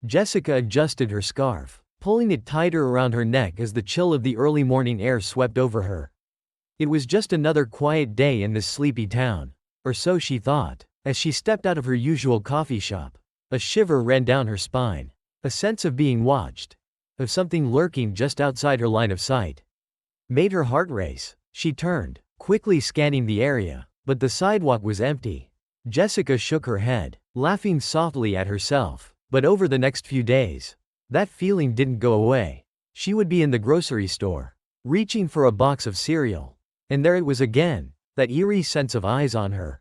Jessica adjusted her scarf, pulling it tighter around her neck as the chill of the early morning air swept over her. It was just another quiet day in this sleepy town, or so she thought, as she stepped out of her usual coffee shop. A shiver ran down her spine, a sense of being watched, of something lurking just outside her line of sight, made her heart race. She turned, quickly scanning the area, but the sidewalk was empty. Jessica shook her head, laughing softly at herself. But over the next few days, that feeling didn't go away. She would be in the grocery store, reaching for a box of cereal. And there it was again, that eerie sense of eyes on her.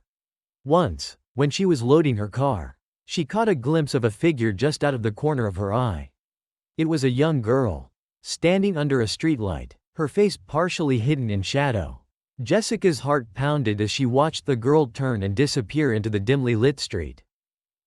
Once, when she was loading her car, she caught a glimpse of a figure just out of the corner of her eye. It was a young girl, standing under a streetlight, her face partially hidden in shadow. Jessica's heart pounded as she watched the girl turn and disappear into the dimly lit street.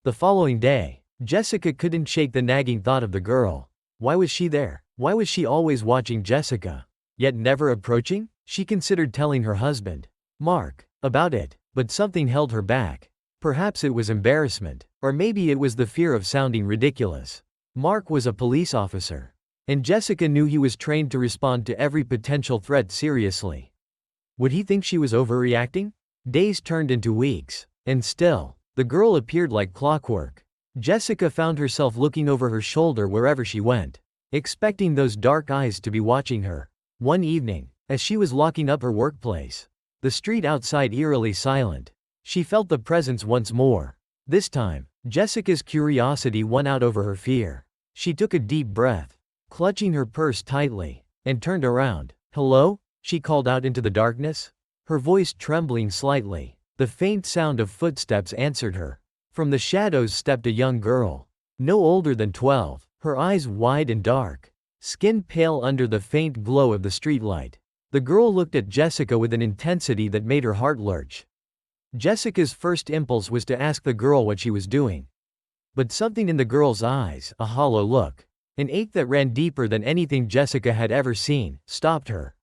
The following day, Jessica couldn't shake the nagging thought of the girl. Why was she there? Why was she always watching Jessica, yet never approaching? She considered telling her husband, Mark, about it, but something held her back. Perhaps it was embarrassment, or maybe it was the fear of sounding ridiculous. Mark was a police officer, and Jessica knew he was trained to respond to every potential threat seriously. Would he think she was overreacting? Days turned into weeks, and still, the girl appeared like clockwork. Jessica found herself looking over her shoulder wherever she went, expecting those dark eyes to be watching her. One evening, as she was locking up her workplace, the street outside eerily silent, she felt the presence once more. This time, Jessica's curiosity won out over her fear. She took a deep breath, clutching her purse tightly, and turned around. Hello? She called out into the darkness, her voice trembling slightly. The faint sound of footsteps answered her. From the shadows stepped a young girl, no older than 12, her eyes wide and dark, skin pale under the faint glow of the streetlight. The girl looked at Jessica with an intensity that made her heart lurch. Jessica's first impulse was to ask the girl what she was doing. But something in the girl's eyes, a hollow look, an ache that ran deeper than anything Jessica had ever seen, stopped her.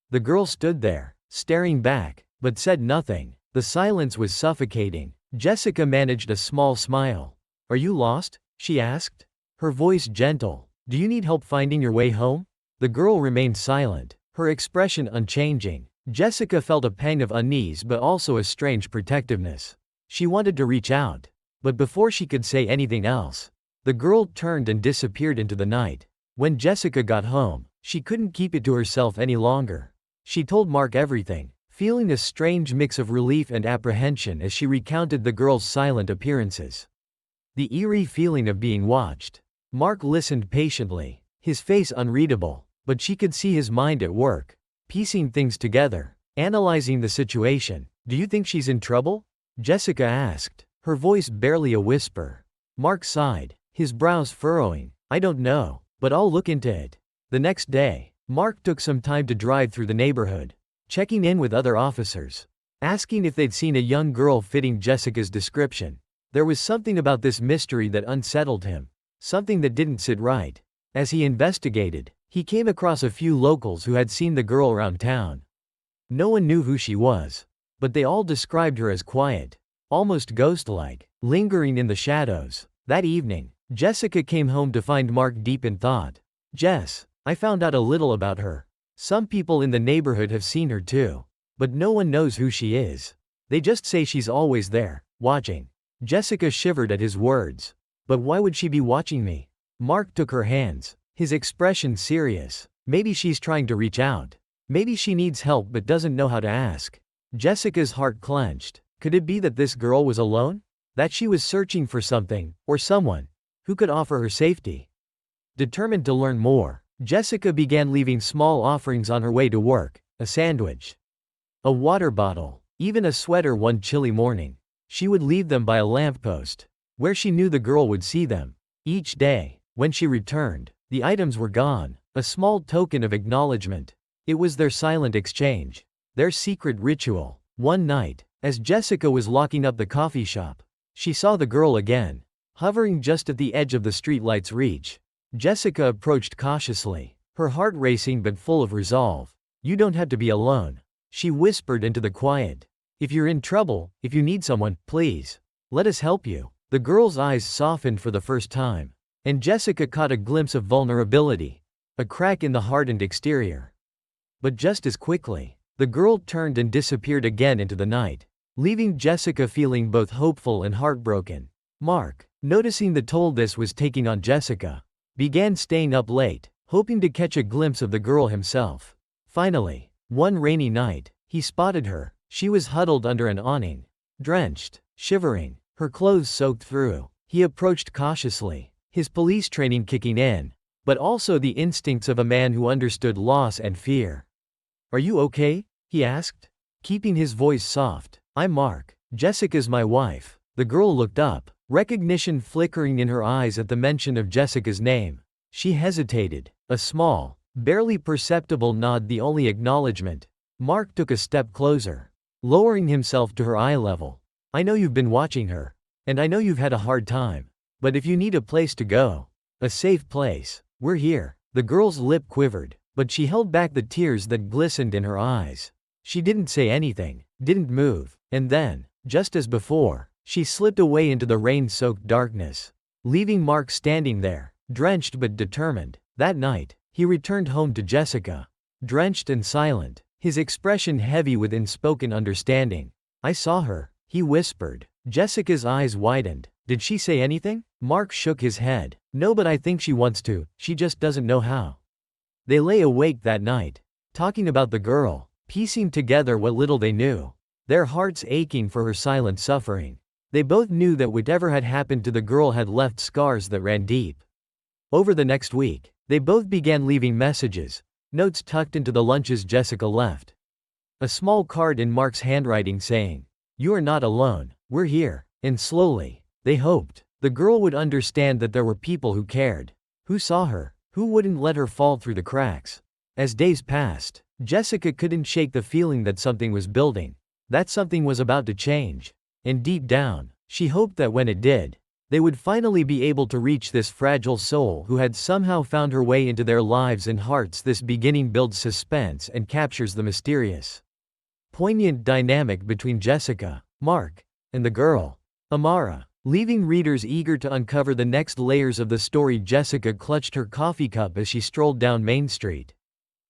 The girl stood there, staring back, but said nothing. The silence was suffocating. Jessica managed a small smile. Are you lost? She asked, her voice gentle. Do you need help finding your way home? The girl remained silent, her expression unchanging. Jessica felt a pang of unease but also a strange protectiveness. She wanted to reach out, but before she could say anything else, the girl turned and disappeared into the night. When Jessica got home, she couldn't keep it to herself any longer. She told Mark everything, feeling a strange mix of relief and apprehension as she recounted the girl's silent appearances. The eerie feeling of being watched. Mark listened patiently, his face unreadable, but she could see his mind at work, piecing things together, analyzing the situation. Do you think she's in trouble? Jessica asked, her voice barely a whisper. Mark sighed, his brows furrowing. I don't know, but I'll look into it. The next day, Mark took some time to drive through the neighborhood, checking in with other officers, asking if they'd seen a young girl fitting Jessica's description. There was something about this mystery that unsettled him, something that didn't sit right. As he investigated, he came across a few locals who had seen the girl around town. No one knew who she was, but they all described her as quiet, almost ghost-like, lingering in the shadows. That evening, Jessica came home to find Mark deep in thought. Jess, I found out a little about her. Some people in the neighborhood have seen her too, but no one knows who she is. They just say she's always there, watching. Jessica shivered at his words. But why would she be watching me? Mark took her hands, his expression serious. Maybe she's trying to reach out. Maybe she needs help but doesn't know how to ask. Jessica's heart clenched. Could it be that this girl was alone? That she was searching for something, or someone, who could offer her safety? Determined to learn more, Jessica began leaving small offerings on her way to work, a sandwich, a water bottle, even a sweater. One chilly morning, she would leave them by a lamppost, where she knew the girl would see them. Each day, when she returned, the items were gone, a small token of acknowledgement. It was their silent exchange, their secret ritual. One night, as Jessica was locking up the coffee shop, she saw the girl again, hovering just at the edge of the streetlight's reach. Jessica approached cautiously, her heart racing but full of resolve. You don't have to be alone, she whispered into the quiet. If you're in trouble, if you need someone, please, let us help you. The girl's eyes softened for the first time. And Jessica caught a glimpse of vulnerability, a crack in the hardened exterior. But just as quickly, the girl turned and disappeared again into the night, leaving Jessica feeling both hopeful and heartbroken. Mark, noticing the toll this was taking on Jessica, began staying up late, hoping to catch a glimpse of the girl himself. Finally, one rainy night, he spotted her. She was huddled under an awning, drenched, shivering, her clothes soaked through. He approached cautiously, his police training kicking in, but also the instincts of a man who understood loss and fear. "Are you okay?" he asked, keeping his voice soft. "I'm Mark. Jessica's my wife." The girl looked up, recognition flickering in her eyes at the mention of Jessica's name. She hesitated, a small, barely perceptible nod the only acknowledgement. Mark took a step closer, lowering himself to her eye level. "I know you've been watching her, and I know you've had a hard time. But if you need a place to go, a safe place, we're here." The girl's lip quivered, but she held back the tears that glistened in her eyes. She didn't say anything, didn't move, and then, just as before, she slipped away into the rain-soaked darkness, leaving Mark standing there, drenched but determined. That night, he returned home to Jessica, drenched and silent, his expression heavy with unspoken understanding. "I saw her," he whispered. Jessica's eyes widened. "Did she say anything?" Mark shook his head. "No, but I think she wants to, she just doesn't know how." They lay awake that night, talking about the girl, piecing together what little they knew, their hearts aching for her silent suffering. They both knew that whatever had happened to the girl had left scars that ran deep. Over the next week, they both began leaving messages, notes tucked into the lunches Jessica left. A small card in Mark's handwriting saying, "You are not alone, we're here," and slowly, they hoped, the girl would understand that there were people who cared, who saw her, who wouldn't let her fall through the cracks. As days passed, Jessica couldn't shake the feeling that something was building, that something was about to change. And deep down, she hoped that when it did, they would finally be able to reach this fragile soul who had somehow found her way into their lives and hearts. This beginning builds suspense and captures the mysterious, poignant dynamic between Jessica, Mark, and the girl, Amara, leaving readers eager to uncover the next layers of the story. Jessica clutched her coffee cup as she strolled down Main Street,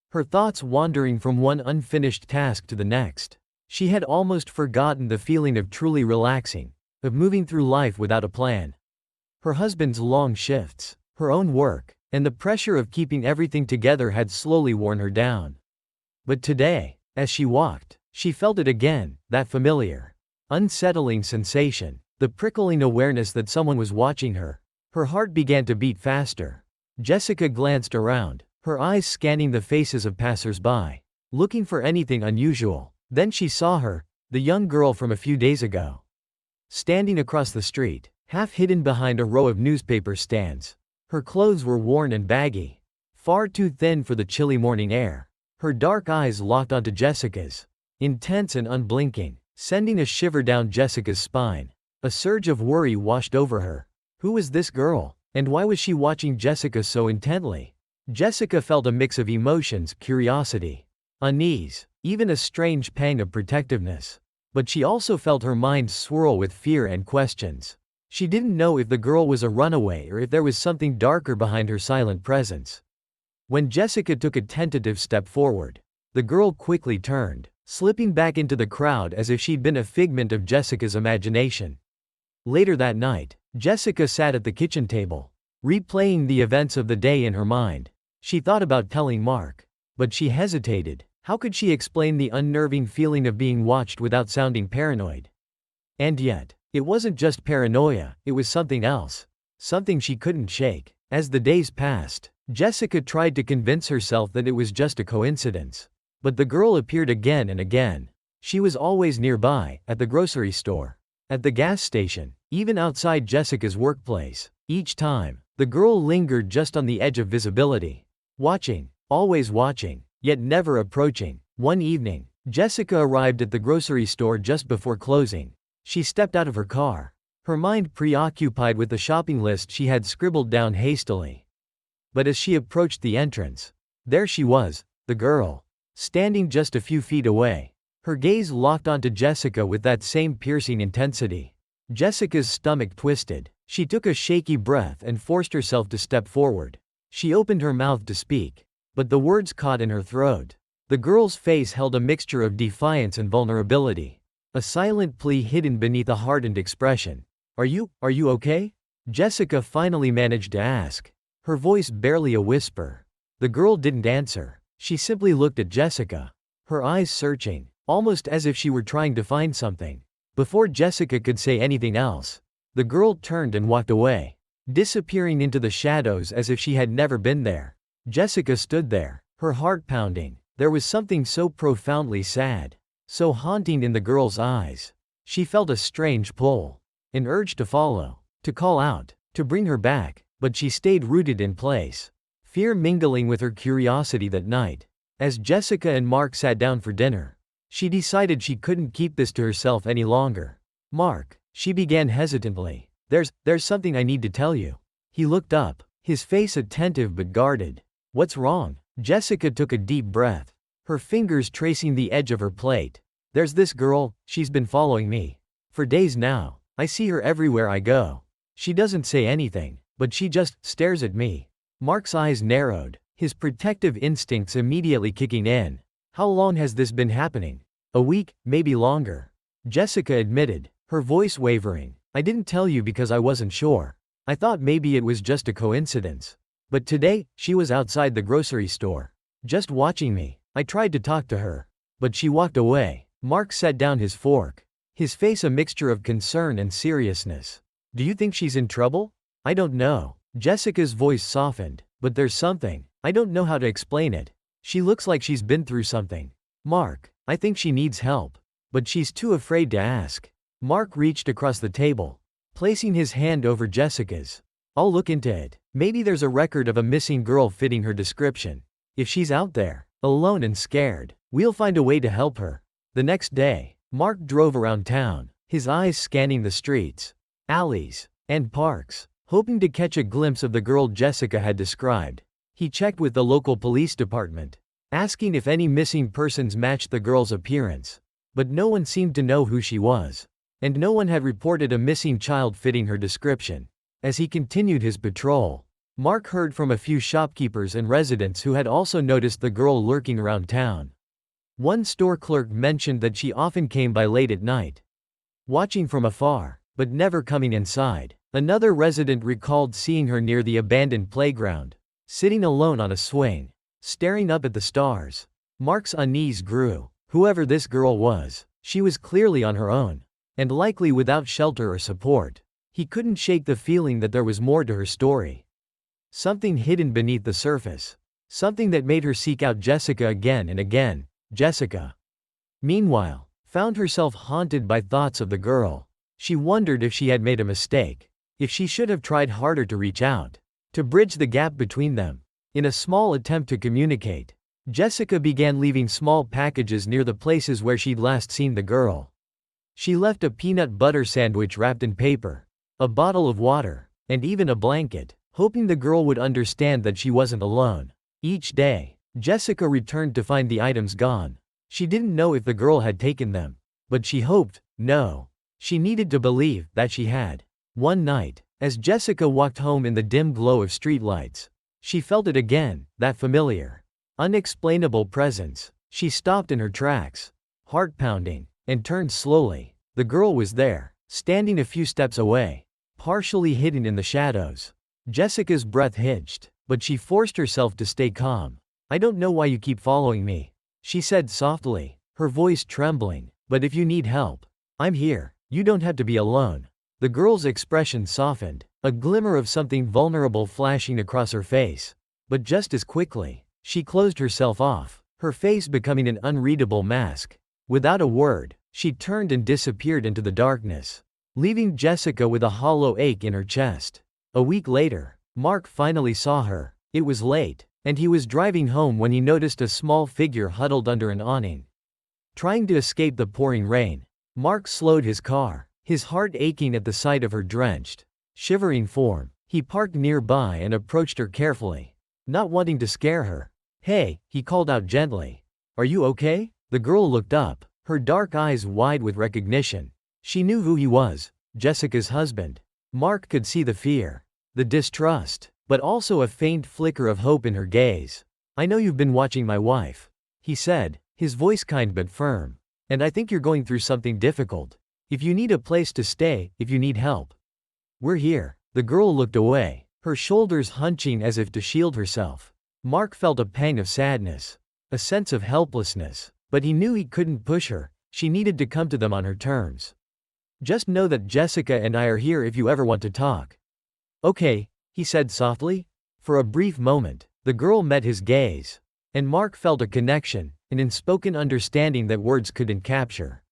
her thoughts wandering from one unfinished task to the next. She had almost forgotten the feeling of truly relaxing, of moving through life without a plan. Her husband's long shifts, her own work, and the pressure of keeping everything together had slowly worn her down. But today, as she walked, she felt it again, that familiar, unsettling sensation, the prickling awareness that someone was watching her. Her heart began to beat faster. Jessica glanced around, her eyes scanning the faces of passers-by, looking for anything unusual. Then she saw her, the young girl from a few days ago, standing across the street, half hidden behind a row of newspaper stands. Her clothes were worn and baggy, far too thin for the chilly morning air. Her dark eyes locked onto Jessica's, intense and unblinking, sending a shiver down Jessica's spine. A surge of worry washed over her. Who was this girl, and why was she watching Jessica so intently? Jessica felt a mix of emotions, curiosity, unease, even a strange pang of protectiveness. But she also felt her mind swirl with fear and questions. She didn't know if the girl was a runaway or if there was something darker behind her silent presence. When Jessica took a tentative step forward, the girl quickly turned, slipping back into the crowd as if she'd been a figment of Jessica's imagination. Later that night, Jessica sat at the kitchen table, replaying the events of the day in her mind. She thought about telling Mark, but she hesitated. How could she explain the unnerving feeling of being watched without sounding paranoid? And yet, it wasn't just paranoia, it was something else. Something she couldn't shake. As the days passed, Jessica tried to convince herself that it was just a coincidence. But the girl appeared again and again. She was always nearby, at the grocery store, at the gas station, even outside Jessica's workplace. Each time, the girl lingered just on the edge of visibility. Watching, always watching, yet never approaching. One evening, Jessica arrived at the grocery store just before closing. She stepped out of her car, her mind preoccupied with the shopping list she had scribbled down hastily. But as she approached the entrance, there she was, the girl, standing just a few feet away. Her gaze locked onto Jessica with that same piercing intensity. Jessica's stomach twisted. She took a shaky breath and forced herself to step forward. She opened her mouth to speak, but the words caught in her throat. The girl's face held a mixture of defiance and vulnerability. A silent plea hidden beneath a hardened expression. Are you okay? Jessica finally managed to ask, her voice barely a whisper. The girl didn't answer. She simply looked at Jessica, her eyes searching, almost as if she were trying to find something. Before Jessica could say anything else, the girl turned and walked away, disappearing into the shadows as if she had never been there. Jessica stood there, her heart pounding. There was something so profoundly sad, so haunting in the girl's eyes. She felt a strange pull, an urge to follow, to call out, to bring her back, but she stayed rooted in place, fear mingling with her curiosity that night. As Jessica and Mark sat down for dinner, she decided she couldn't keep this to herself any longer. Mark, she began hesitantly, there's something I need to tell you. He looked up, his face attentive but guarded. What's wrong? Jessica took a deep breath, her fingers tracing the edge of her plate. There's this girl, she's been following me for days now. I see her everywhere I go. She doesn't say anything, but she just stares at me. Mark's eyes narrowed, his protective instincts immediately kicking in. How long has this been happening? A week, maybe longer. Jessica admitted, her voice wavering. I didn't tell you because I wasn't sure. I thought maybe it was just a coincidence. But today, she was outside the grocery store, just watching me. I tried to talk to her, but she walked away. Mark set down his fork, his face a mixture of concern and seriousness. Do you think she's in trouble? I don't know. Jessica's voice softened, but there's something. I don't know how to explain it. She looks like she's been through something. Mark, I think she needs help, but she's too afraid to ask. Mark reached across the table, placing his hand over Jessica's. I'll look into it. Maybe there's a record of a missing girl fitting her description. If she's out there, alone and scared, we'll find a way to help her. The next day, Mark drove around town, his eyes scanning the streets, alleys, and parks, hoping to catch a glimpse of the girl Jessica had described. He checked with the local police department, asking if any missing persons matched the girl's appearance. But no one seemed to know who she was, and no one had reported a missing child fitting her description. As he continued his patrol, Mark heard from a few shopkeepers and residents who had also noticed the girl lurking around town. One store clerk mentioned that she often came by late at night, watching from afar, but never coming inside. Another resident recalled seeing her near the abandoned playground, sitting alone on a swing, staring up at the stars. Mark's unease grew. Whoever this girl was, she was clearly on her own, and likely without shelter or support. He couldn't shake the feeling that there was more to her story. Something hidden beneath the surface. Something that made her seek out Jessica again and again. Jessica, meanwhile, found herself haunted by thoughts of the girl. She wondered if she had made a mistake, if she should have tried harder to reach out, to bridge the gap between them. In a small attempt to communicate, Jessica began leaving small packages near the places where she'd last seen the girl. She left a peanut butter sandwich wrapped in paper, a bottle of water, and even a blanket, hoping the girl would understand that she wasn't alone. Each day, Jessica returned to find the items gone. She didn't know if the girl had taken them, but she hoped. No. She needed to believe that she had. One night, as Jessica walked home in the dim glow of streetlights, she felt it again, that familiar, unexplainable presence. She stopped in her tracks, heart pounding, and turned slowly. The girl was there, standing a few steps away, partially hidden in the shadows. Jessica's breath hitched, but she forced herself to stay calm. I don't know why you keep following me, she said softly, her voice trembling, but if you need help, I'm here. You don't have to be alone. The girl's expression softened, a glimmer of something vulnerable flashing across her face. But just as quickly, she closed herself off, her face becoming an unreadable mask. Without a word, she turned and disappeared into the darkness, leaving Jessica with a hollow ache in her chest. A week later, Mark finally saw her. It was late, and he was driving home when he noticed a small figure huddled under an awning, trying to escape the pouring rain. Mark slowed his car, his heart aching at the sight of her drenched, shivering form. He parked nearby and approached her carefully, not wanting to scare her. Hey, he called out gently. Are you okay? The girl looked up, her dark eyes wide with recognition. She knew who he was, Jessica's husband. Mark could see the fear, the distrust, but also a faint flicker of hope in her gaze. "I know you've been watching my wife," he said, his voice kind but firm. "And I think you're going through something difficult. If you need a place to stay, if you need help, we're here." The girl looked away, her shoulders hunching as if to shield herself. Mark felt a pang of sadness, a sense of helplessness, but he knew he couldn't push her. She needed to come to them on her terms. "Just know that Jessica and I are here if you ever want to talk." "Okay," he said softly. For a brief moment, the girl met his gaze, and Mark felt a connection, an unspoken understanding that words couldn't capture.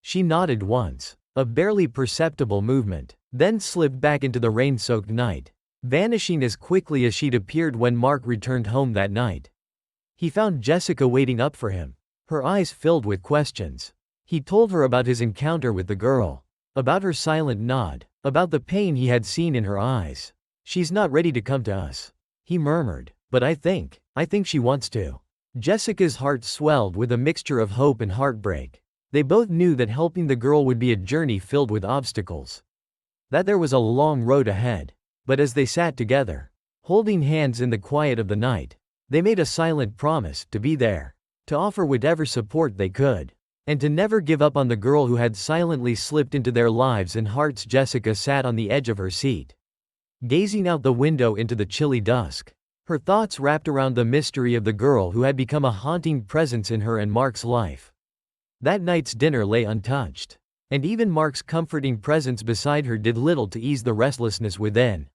She nodded once, a barely perceptible movement, then slipped back into the rain-soaked night, vanishing as quickly as she'd appeared when Mark returned home that night. He found Jessica waiting up for him, her eyes filled with questions. He told her about his encounter with the girl, about her silent nod, about the pain he had seen in her eyes. "She's not ready to come to us," he murmured, "but I think she wants to." Jessica's heart swelled with a mixture of hope and heartbreak. They both knew that helping the girl would be a journey filled with obstacles, that there was a long road ahead. But as they sat together, holding hands in the quiet of the night, they made a silent promise to be there, to offer whatever support they could, and to never give up on the girl who had silently slipped into their lives and hearts. Jessica sat on the edge of her seat, gazing out the window into the chilly dusk, her thoughts wrapped around the mystery of the girl who had become a haunting presence in her and Mark's life. That night's dinner lay untouched, and even Mark's comforting presence beside her did little to ease the restlessness within.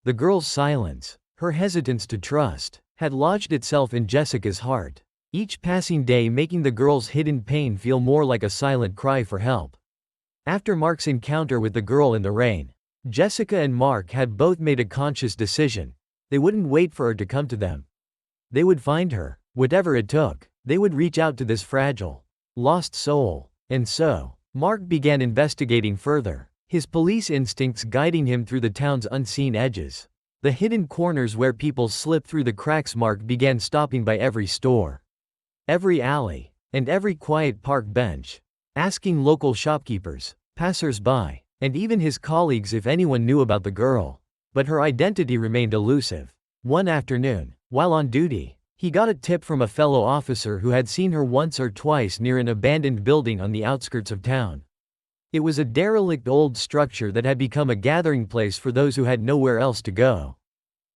The girl's silence, her hesitance to trust, had lodged itself in Jessica's heart, each passing day making the girl's hidden pain feel more like a silent cry for help. After Mark's encounter with the girl in the rain, Jessica and Mark had both made a conscious decision. They wouldn't wait for her to come to them. They would find her, whatever it took. They would reach out to this fragile, lost soul. And so, Mark began investigating further, his police instincts guiding him through the town's unseen edges, the hidden corners where people slip through the cracks. Mark began stopping by every store, every alley, and every quiet park bench, asking local shopkeepers, passers-by, and even his colleagues if anyone knew about the girl. But her identity remained elusive. One afternoon, while on duty, he got a tip from a fellow officer who had seen her once or twice near an abandoned building on the outskirts of town. It was a derelict old structure that had become a gathering place for those who had nowhere else to go.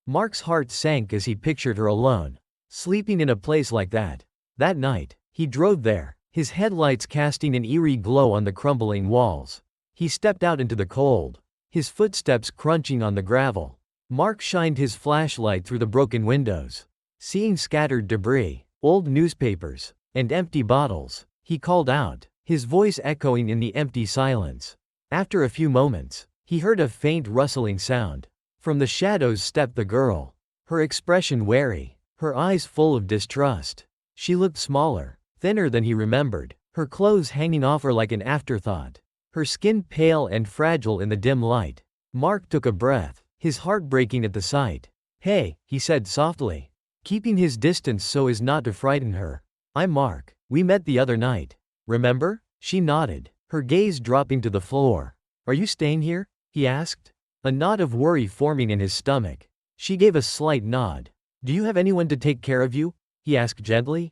Mark's heart sank as he pictured her alone, sleeping in a place like that. That night, he drove there, his headlights casting an eerie glow on the crumbling walls. He stepped out into the cold, his footsteps crunching on the gravel. Mark shined his flashlight through the broken windows. Seeing scattered debris, old newspapers, and empty bottles, he called out, his voice echoing in the empty silence. After a few moments, he heard a faint rustling sound. From the shadows stepped the girl, her expression wary, her eyes full of distrust. She looked smaller, thinner than he remembered, her clothes hanging off her like an afterthought, her skin pale and fragile in the dim light. Mark took a breath, his heart breaking at the sight. "Hey," he said softly, keeping his distance so as not to frighten her. "I'm Mark. We met the other night. Remember?" She nodded, her gaze dropping to the floor. "Are you staying here?" he asked, a knot of worry forming in his stomach. She gave a slight nod. "Do you have anyone to take care of you?" he asked gently.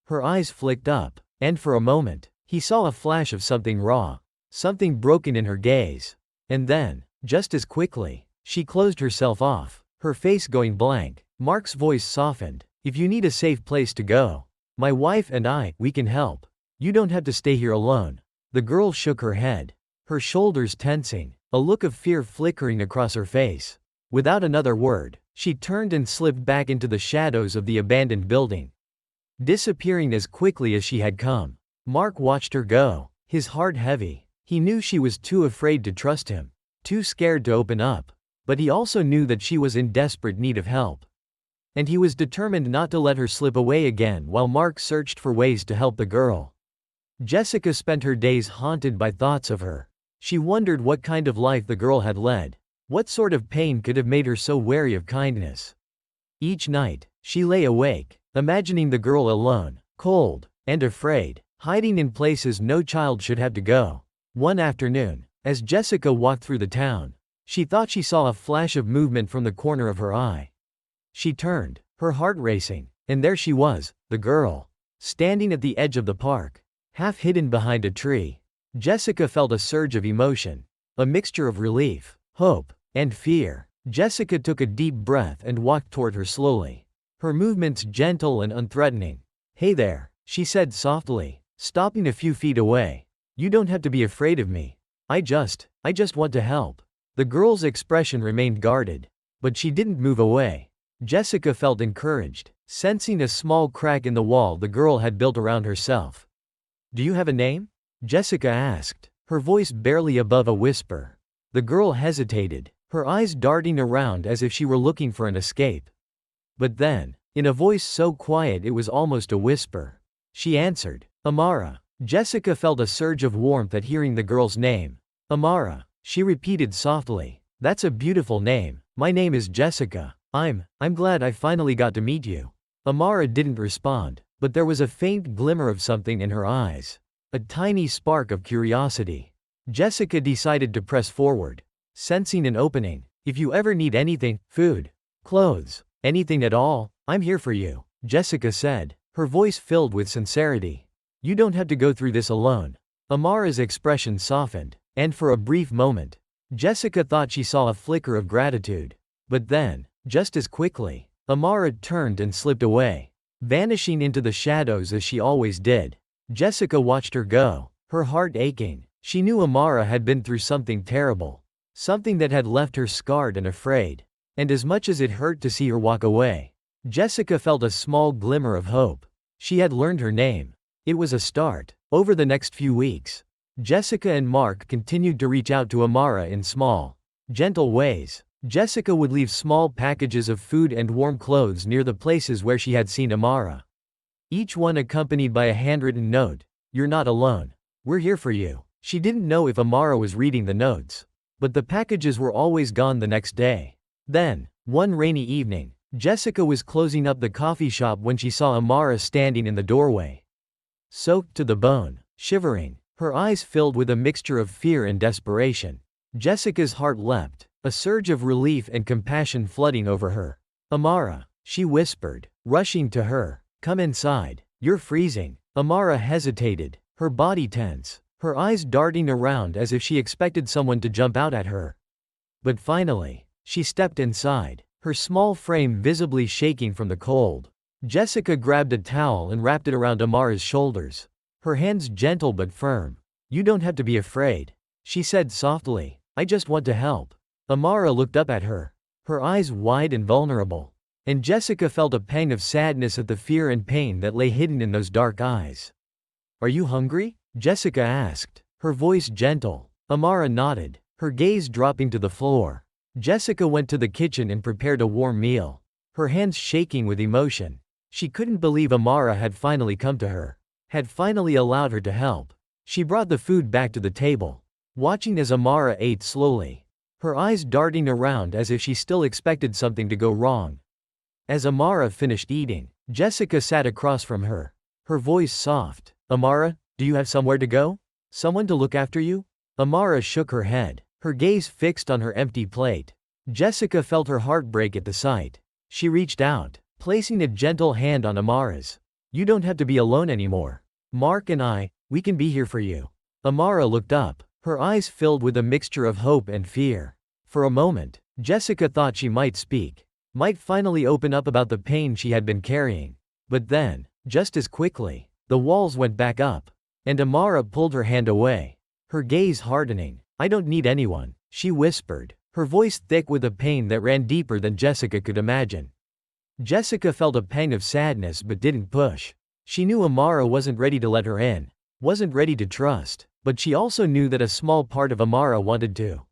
Her eyes flicked up, and for a moment, he saw a flash of something raw, something broken in her gaze. And then, just as quickly, she closed herself off, her face going blank. Mark's voice softened. "If you need a safe place to go, my wife and we can help. You don't have to stay here alone." The girl shook her head, her shoulders tensing, a look of fear flickering across her face. Without another word, she turned and slipped back into the shadows of the abandoned building, disappearing as quickly as she had come. Mark watched her go, his heart heavy. He knew she was too afraid to trust him, too scared to open up, but he also knew that she was in desperate need of help. And he was determined not to let her slip away again while Mark searched for ways to help the girl. Jessica spent her days haunted by thoughts of her. She wondered what kind of life the girl had led, what sort of pain could have made her so wary of kindness. Each night, she lay awake, imagining the girl alone, cold, and afraid, hiding in places no child should have to go. One afternoon, as Jessica walked through the town, She thought she saw a flash of movement from the corner of her eye. She turned, her heart racing, and there she was, the girl, standing at the edge of the park, half hidden behind a tree. Jessica felt a surge of emotion, a mixture of relief, hope, and fear. Jessica took a deep breath and walked toward her slowly, her movements gentle and unthreatening. "Hey there," she said softly, stopping a few feet away. "You don't have to be afraid of me. I just want to help." The girl's expression remained guarded, but she didn't move away. Jessica felt encouraged, sensing a small crack in the wall the girl had built around herself. "Do you have a name?" Jessica asked, her voice barely above a whisper. The girl hesitated, her eyes darting around as if she were looking for an escape. But then, in a voice so quiet it was almost a whisper, she answered, "Amara." Jessica felt a surge of warmth at hearing the girl's name. "Amara," she repeated softly. "That's a beautiful name. My name is Jessica. I'm glad I finally got to meet you." Amara didn't respond, but there was a faint glimmer of something in her eyes. A tiny spark of curiosity. Jessica decided to press forward, sensing an opening. "If you ever need anything, food, clothes, anything at all, I'm here for you," Jessica said, her voice filled with sincerity. "You don't have to go through this alone." Amara's expression softened, and for a brief moment, Jessica thought she saw a flicker of gratitude. But then, just as quickly, Amara turned and slipped away, vanishing into the shadows as she always did. Jessica watched her go, her heart aching. She knew Amara had been through something terrible, something that had left her scarred and afraid. And as much as it hurt to see her walk away, Jessica felt a small glimmer of hope. She had learned her name. It was a start. Over the next few weeks, Jessica and Mark continued to reach out to Amara in small, gentle ways. Jessica would leave small packages of food and warm clothes near the places where she had seen Amara. Each one accompanied by a handwritten note. "You're not alone. We're here for you." She didn't know if Amara was reading the notes, but the packages were always gone the next day. Then, one rainy evening, Jessica was closing up the coffee shop when she saw Amara standing in the doorway. Soaked to the bone, shivering, her eyes filled with a mixture of fear and desperation. Jessica's heart leapt, a surge of relief and compassion flooding over her. "Amara," she whispered, rushing to her. "Come inside. You're freezing." Amara hesitated, her body tense, her eyes darting around as if she expected someone to jump out at her. But finally, she stepped inside, her small frame visibly shaking from the cold. Jessica grabbed a towel and wrapped it around Amara's shoulders, her hands gentle but firm. "You don't have to be afraid," she said softly. "I just want to help." Amara looked up at her, her eyes wide and vulnerable, and Jessica felt a pang of sadness at the fear and pain that lay hidden in those dark eyes. "Are you hungry?" Jessica asked, her voice gentle. Amara nodded, her gaze dropping to the floor. Jessica went to the kitchen and prepared a warm meal, her hands shaking with emotion. She couldn't believe Amara had finally come to her, had finally allowed her to help. She brought the food back to the table, watching as Amara ate slowly, her eyes darting around as if she still expected something to go wrong. As Amara finished eating, Jessica sat across from her, her voice soft. "Amara, do you have somewhere to go? Someone to look after you?" Amara shook her head, her gaze fixed on her empty plate. Jessica felt her heart break at the sight. She reached out, placing a gentle hand on Amara's. "You don't have to be alone anymore. Mark and we can be here for you." Amara looked up, her eyes filled with a mixture of hope and fear. For a moment, Jessica thought she might speak, might finally open up about the pain she had been carrying. But then, just as quickly, the walls went back up, and Amara pulled her hand away, her gaze hardening. "I don't need anyone," she whispered, her voice thick with a pain that ran deeper than Jessica could imagine. Jessica felt a pang of sadness but didn't push. She knew Amara wasn't ready to let her in, wasn't ready to trust, but she also knew that a small part of Amara wanted to.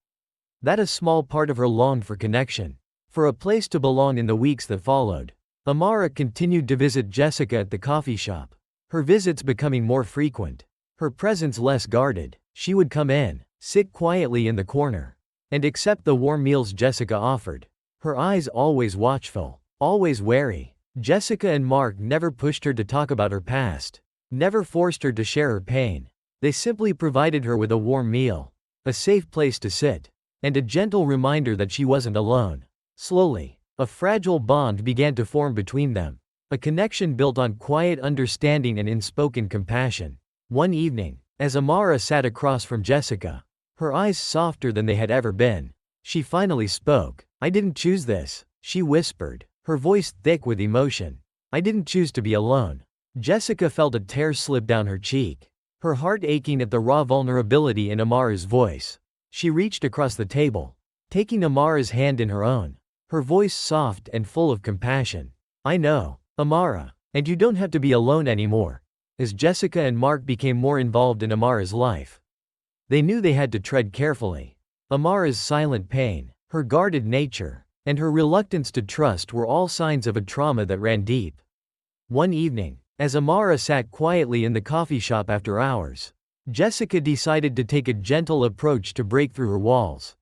That a small part of her longed for connection, for a place to belong in the weeks that followed. Amara continued to visit Jessica at the coffee shop, her visits becoming more frequent, her presence less guarded. She would come in, sit quietly in the corner, and accept the warm meals Jessica offered, her eyes always watchful, always wary. Jessica and Mark never pushed her to talk about her past, never forced her to share her pain. They simply provided her with a warm meal, a safe place to sit, and a gentle reminder that she wasn't alone. Slowly, a fragile bond began to form between them, a connection built on quiet understanding and unspoken compassion. One evening, as Amara sat across from Jessica, her eyes softer than they had ever been, she finally spoke. "I didn't choose this," she whispered, her voice thick with emotion. "I didn't choose to be alone." Jessica felt a tear slip down her cheek, her heart aching at the raw vulnerability in Amara's voice. She reached across the table, taking Amara's hand in her own, her voice soft and full of compassion. "I know, Amara, and you don't have to be alone anymore." As Jessica and Mark became more involved in Amara's life, they knew they had to tread carefully. Amara's silent pain, her guarded nature, and her reluctance to trust were all signs of a trauma that ran deep. One evening, as Amara sat quietly in the coffee shop after hours, Jessica decided to take a gentle approach to break through her walls.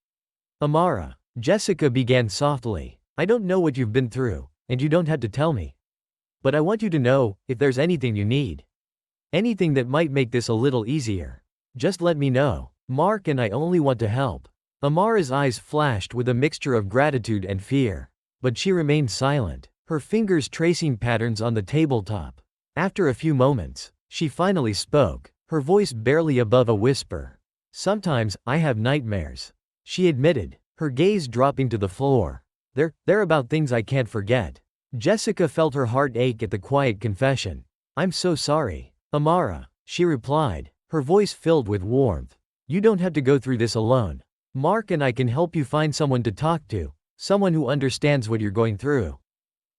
"Amara," Jessica began softly, "I don't know what you've been through, and you don't have to tell me. But I want you to know, if there's anything you need, anything that might make this a little easier, just let me know. Mark and I only want to help." Amara's eyes flashed with a mixture of gratitude and fear, but she remained silent, her fingers tracing patterns on the tabletop. After a few moments, she finally spoke, her voice barely above a whisper. "Sometimes, I have nightmares," she admitted, her gaze dropping to the floor. They're about things I can't forget." Jessica felt her heart ache at the quiet confession. "I'm so sorry, Amara," she replied, her voice filled with warmth. "You don't have to go through this alone. Mark and I can help you find someone to talk to, someone who understands what you're going through."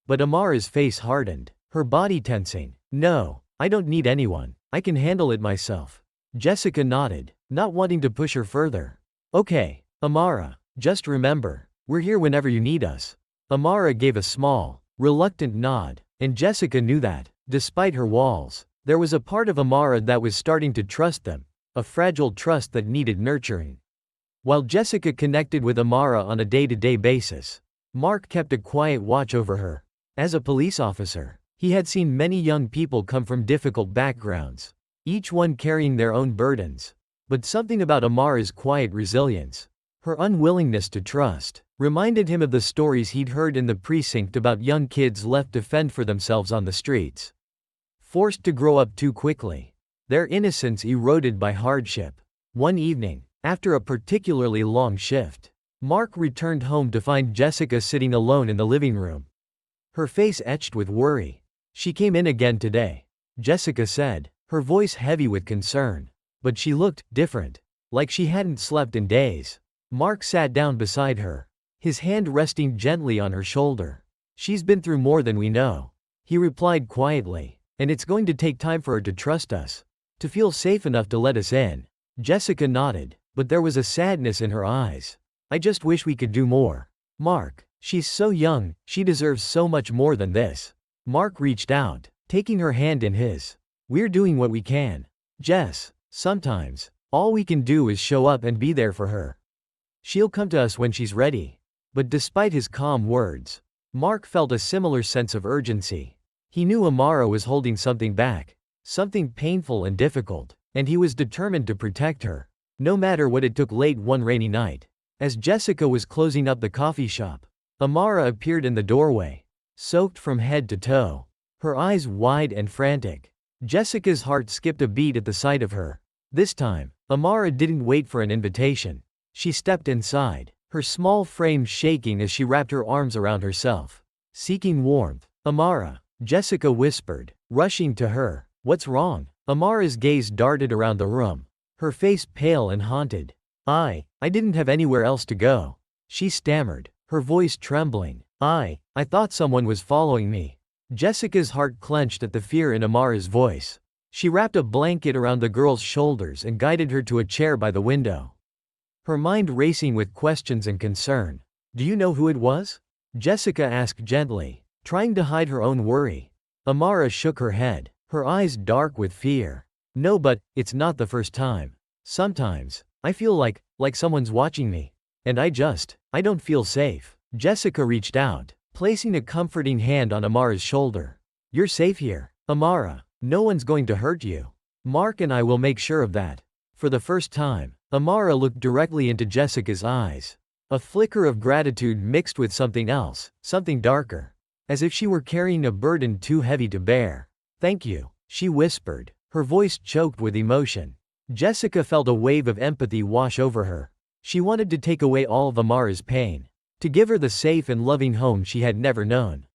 But Amara's face hardened, her body tensing. "No, I don't need anyone. I can handle it myself." Jessica nodded, not wanting to push her further. "Okay, Amara, just remember, we're here whenever you need us." Amara gave a small, reluctant nod, and Jessica knew that, despite her walls, there was a part of Amara that was starting to trust them, a fragile trust that needed nurturing. While Jessica connected with Amara on a day-to-day basis, Mark kept a quiet watch over her. As a police officer, he had seen many young people come from difficult backgrounds, each one carrying their own burdens. But something about Amara's quiet resilience, her unwillingness to trust, reminded him of the stories he'd heard in the precinct about young kids left to fend for themselves on the streets, forced to grow up too quickly, their innocence eroded by hardship. One evening, after a particularly long shift, Mark returned home to find Jessica sitting alone in the living room, her face etched with worry. "She came in again today," Jessica said, her voice heavy with concern. But she looked different, like she hadn't slept in days. Mark sat down beside her, his hand resting gently on her shoulder. "She's been through more than we know," he replied quietly, "and it's going to take time for her to trust us, to feel safe enough to let us in." Jessica nodded, but there was a sadness in her eyes. "I just wish we could do more. Mark, she's so young, she deserves so much more than this." Mark reached out, taking her hand in his. "We're doing what we can, Jess. Sometimes, all we can do is show up and be there for her. She'll come to us when she's ready." But despite his calm words, Mark felt a similar sense of urgency. He knew Amara was holding something back, something painful and difficult, and he was determined to protect her, no matter what it took. Late one rainy night, as Jessica was closing up the coffee shop, Amara appeared in the doorway, soaked from head to toe, her eyes wide and frantic. Jessica's heart skipped a beat at the sight of her. This time, Amara didn't wait for an invitation. She stepped inside, her small frame shaking as she wrapped her arms around herself, seeking warmth. "Amara," Jessica whispered, rushing to her. "What's wrong?" Amara's gaze darted around the room, her face pale and haunted. I didn't have anywhere else to go," she stammered, her voice trembling. I thought someone was following me." Jessica's heart clenched at the fear in Amara's voice. She wrapped a blanket around the girl's shoulders and guided her to a chair by the window, her mind racing with questions and concern. "Do you know who it was?" Jessica asked gently, trying to hide her own worry. Amara shook her head, her eyes dark with fear. "No, but it's not the first time. Sometimes, I feel like someone's watching me. And I don't feel safe." Jessica reached out, placing a comforting hand on Amara's shoulder. "You're safe here, Amara. No one's going to hurt you. Mark and I will make sure of that." For the first time, Amara looked directly into Jessica's eyes. A flicker of gratitude mixed with something else, something darker. As if she were carrying a burden too heavy to bear. "Thank you," she whispered, her voice choked with emotion. Jessica felt a wave of empathy wash over her. She wanted to take away all of Amara's pain. To give her the safe and loving home she had never known.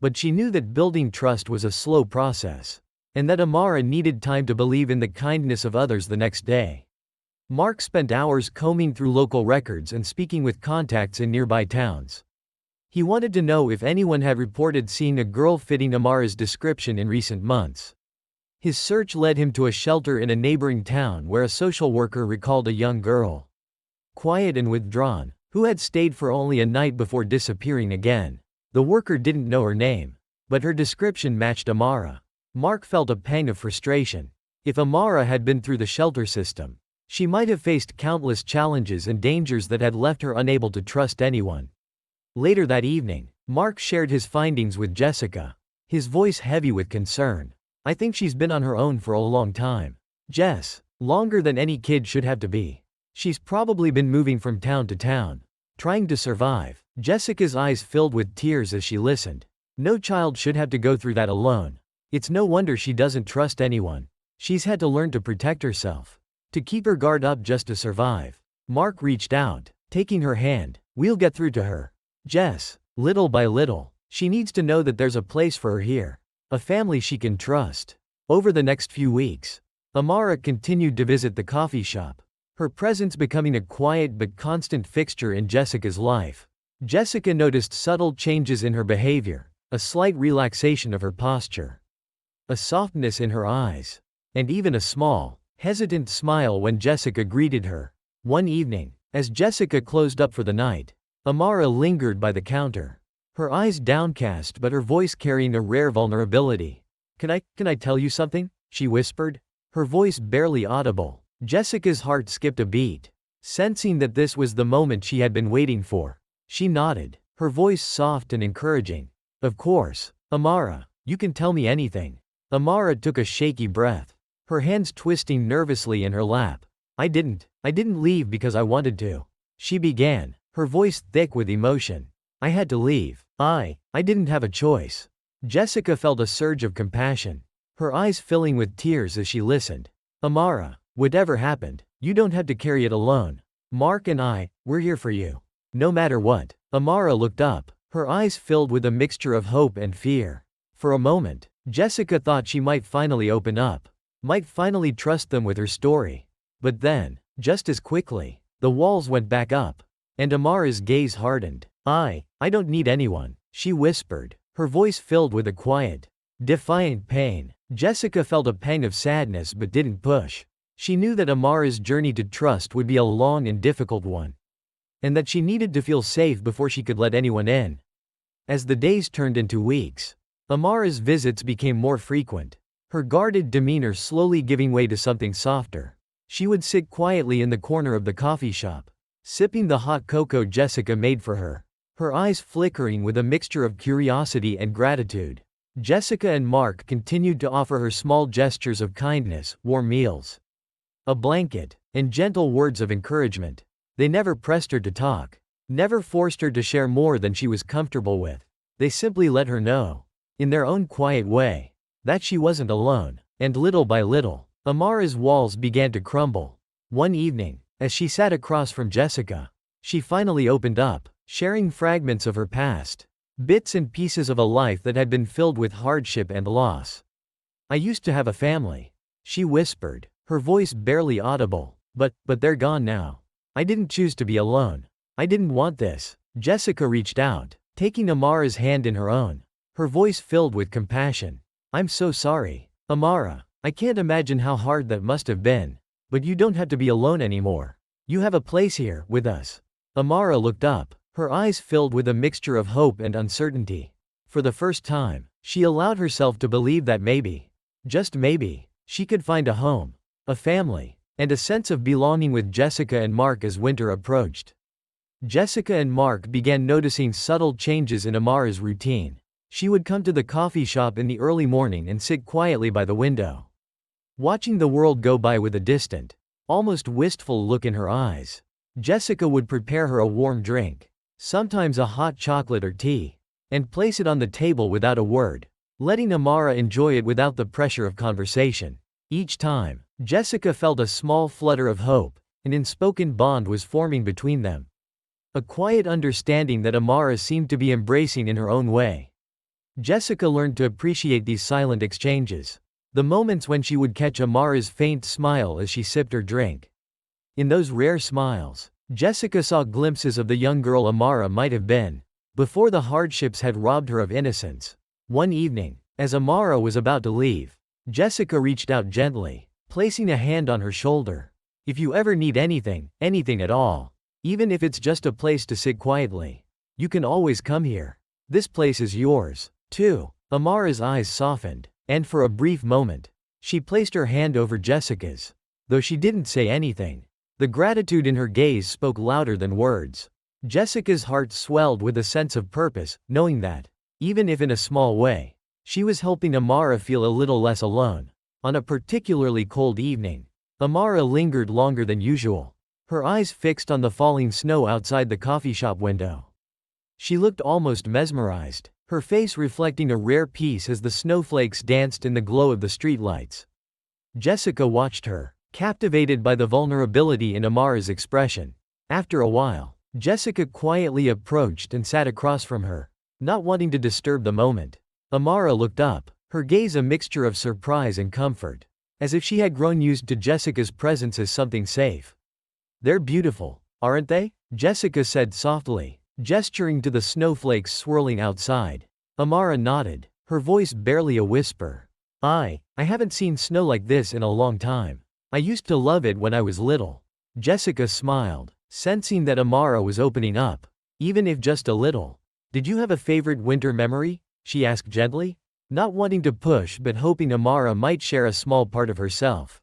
But she knew that building trust was a slow process. And that Amara needed time to believe in the kindness of others the next day. Mark spent hours combing through local records and speaking with contacts in nearby towns. He wanted to know if anyone had reported seeing a girl fitting Amara's description in recent months. His search led him to a shelter in a neighboring town where a social worker recalled a young girl. Quiet and withdrawn, who had stayed for only a night before disappearing again. The worker didn't know her name, but her description matched Amara. Mark felt a pang of frustration. If Amara had been through the shelter system, she might have faced countless challenges and dangers that had left her unable to trust anyone. Later that evening, Mark shared his findings with Jessica, his voice heavy with concern. "I think she's been on her own for a long time. Jess, longer than any kid should have to be. She's probably been moving from town to town, trying to survive." Jessica's eyes filled with tears as she listened. No child should have to go through that alone. It's no wonder she doesn't trust anyone. She's had to learn to protect herself, to keep her guard up just to survive. Mark reached out, taking her hand. "We'll get through to her. Jess, little by little, she needs to know that there's a place for her here. A family she can trust." Over the next few weeks, Amara continued to visit the coffee shop, her presence becoming a quiet but constant fixture in Jessica's life. Jessica noticed subtle changes in her behavior, a slight relaxation of her posture, a softness in her eyes, and even a small, hesitant smile when Jessica greeted her. One evening, as Jessica closed up for the night, Amara lingered by the counter, her eyes downcast but her voice carrying a rare vulnerability. Can I tell you something?" she whispered, her voice barely audible. Jessica's heart skipped a beat, sensing that this was the moment she had been waiting for. She nodded, her voice soft and encouraging. "Of course, Amara, you can tell me anything." Amara took a shaky breath, her hands twisting nervously in her lap. I didn't leave because I wanted to," she began, her voice thick with emotion. "I had to leave. I didn't have a choice." Jessica felt a surge of compassion, her eyes filling with tears as she listened. "Amara, whatever happened, you don't have to carry it alone. Mark and we're here for you. No matter what." Amara looked up, her eyes filled with a mixture of hope and fear. For a moment, Jessica thought she might finally open up, might finally trust them with her story. But then, just as quickly, the walls went back up, and Amara's gaze hardened. I don't need anyone," she whispered, her voice filled with a quiet, defiant pain. Jessica felt a pang of sadness but didn't push. She knew that Amara's journey to trust would be a long and difficult one, and that she needed to feel safe before she could let anyone in. As the days turned into weeks, Amara's visits became more frequent, her guarded demeanor slowly giving way to something softer. She would sit quietly in the corner of the coffee shop, sipping the hot cocoa Jessica made for her, her eyes flickering with a mixture of curiosity and gratitude. Jessica and Mark continued to offer her small gestures of kindness, warm meals, a blanket, and gentle words of encouragement. They never pressed her to talk, never forced her to share more than she was comfortable with. They simply let her know, in their own quiet way, that she wasn't alone. And little by little, Amara's walls began to crumble. One evening, as she sat across from Jessica, she finally opened up, sharing fragments of her past, bits and pieces of a life that had been filled with hardship and loss. "I used to have a family," she whispered, her voice barely audible, but they're gone now. I didn't choose to be alone. I didn't want this." Jessica reached out, taking Amara's hand in her own, her voice filled with compassion. "I'm so sorry, Amara. I can't imagine how hard that must have been. But you don't have to be alone anymore. You have a place here, with us." Amara looked up, her eyes filled with a mixture of hope and uncertainty. For the first time, she allowed herself to believe that maybe, just maybe, she could find a home, a family, and a sense of belonging with Jessica and Mark as winter approached. Jessica and Mark began noticing subtle changes in Amara's routine. She would come to the coffee shop in the early morning and sit quietly by the window, watching the world go by with a distant, almost wistful look in her eyes. Jessica would prepare her a warm drink, sometimes a hot chocolate or tea, and place it on the table without a word, letting Amara enjoy it without the pressure of conversation. Each time, Jessica felt a small flutter of hope. An unspoken bond was forming between them. A quiet understanding that Amara seemed to be embracing in her own way. Jessica learned to appreciate these silent exchanges. The moments when she would catch Amara's faint smile as she sipped her drink. In those rare smiles, Jessica saw glimpses of the young girl Amara might have been, before the hardships had robbed her of innocence. One evening, as Amara was about to leave, Jessica reached out gently, placing a hand on her shoulder. "If you ever need anything, anything at all, even if it's just a place to sit quietly, you can always come here. This place is yours, too." Amara's eyes softened, and for a brief moment, she placed her hand over Jessica's. Though she didn't say anything, the gratitude in her gaze spoke louder than words. Jessica's heart swelled with a sense of purpose, knowing that, even if in a small way, she was helping Amara feel a little less alone. On a particularly cold evening, Amara lingered longer than usual, her eyes fixed on the falling snow outside the coffee shop window. She looked almost mesmerized, her face reflecting a rare peace as the snowflakes danced in the glow of the streetlights. Jessica watched her, captivated by the vulnerability in Amara's expression. After a while, Jessica quietly approached and sat across from her, not wanting to disturb the moment. Amara looked up, her gaze a mixture of surprise and comfort, as if she had grown used to Jessica's presence as something safe. "They're beautiful, aren't they?" Jessica said softly, gesturing to the snowflakes swirling outside. Amara nodded, her voice barely a whisper. I haven't seen snow like this in a long time. I used to love it when I was little." Jessica smiled, sensing that Amara was opening up, even if just a little. "Did you have a favorite winter memory?" she asked gently, not wanting to push but hoping Amara might share a small part of herself.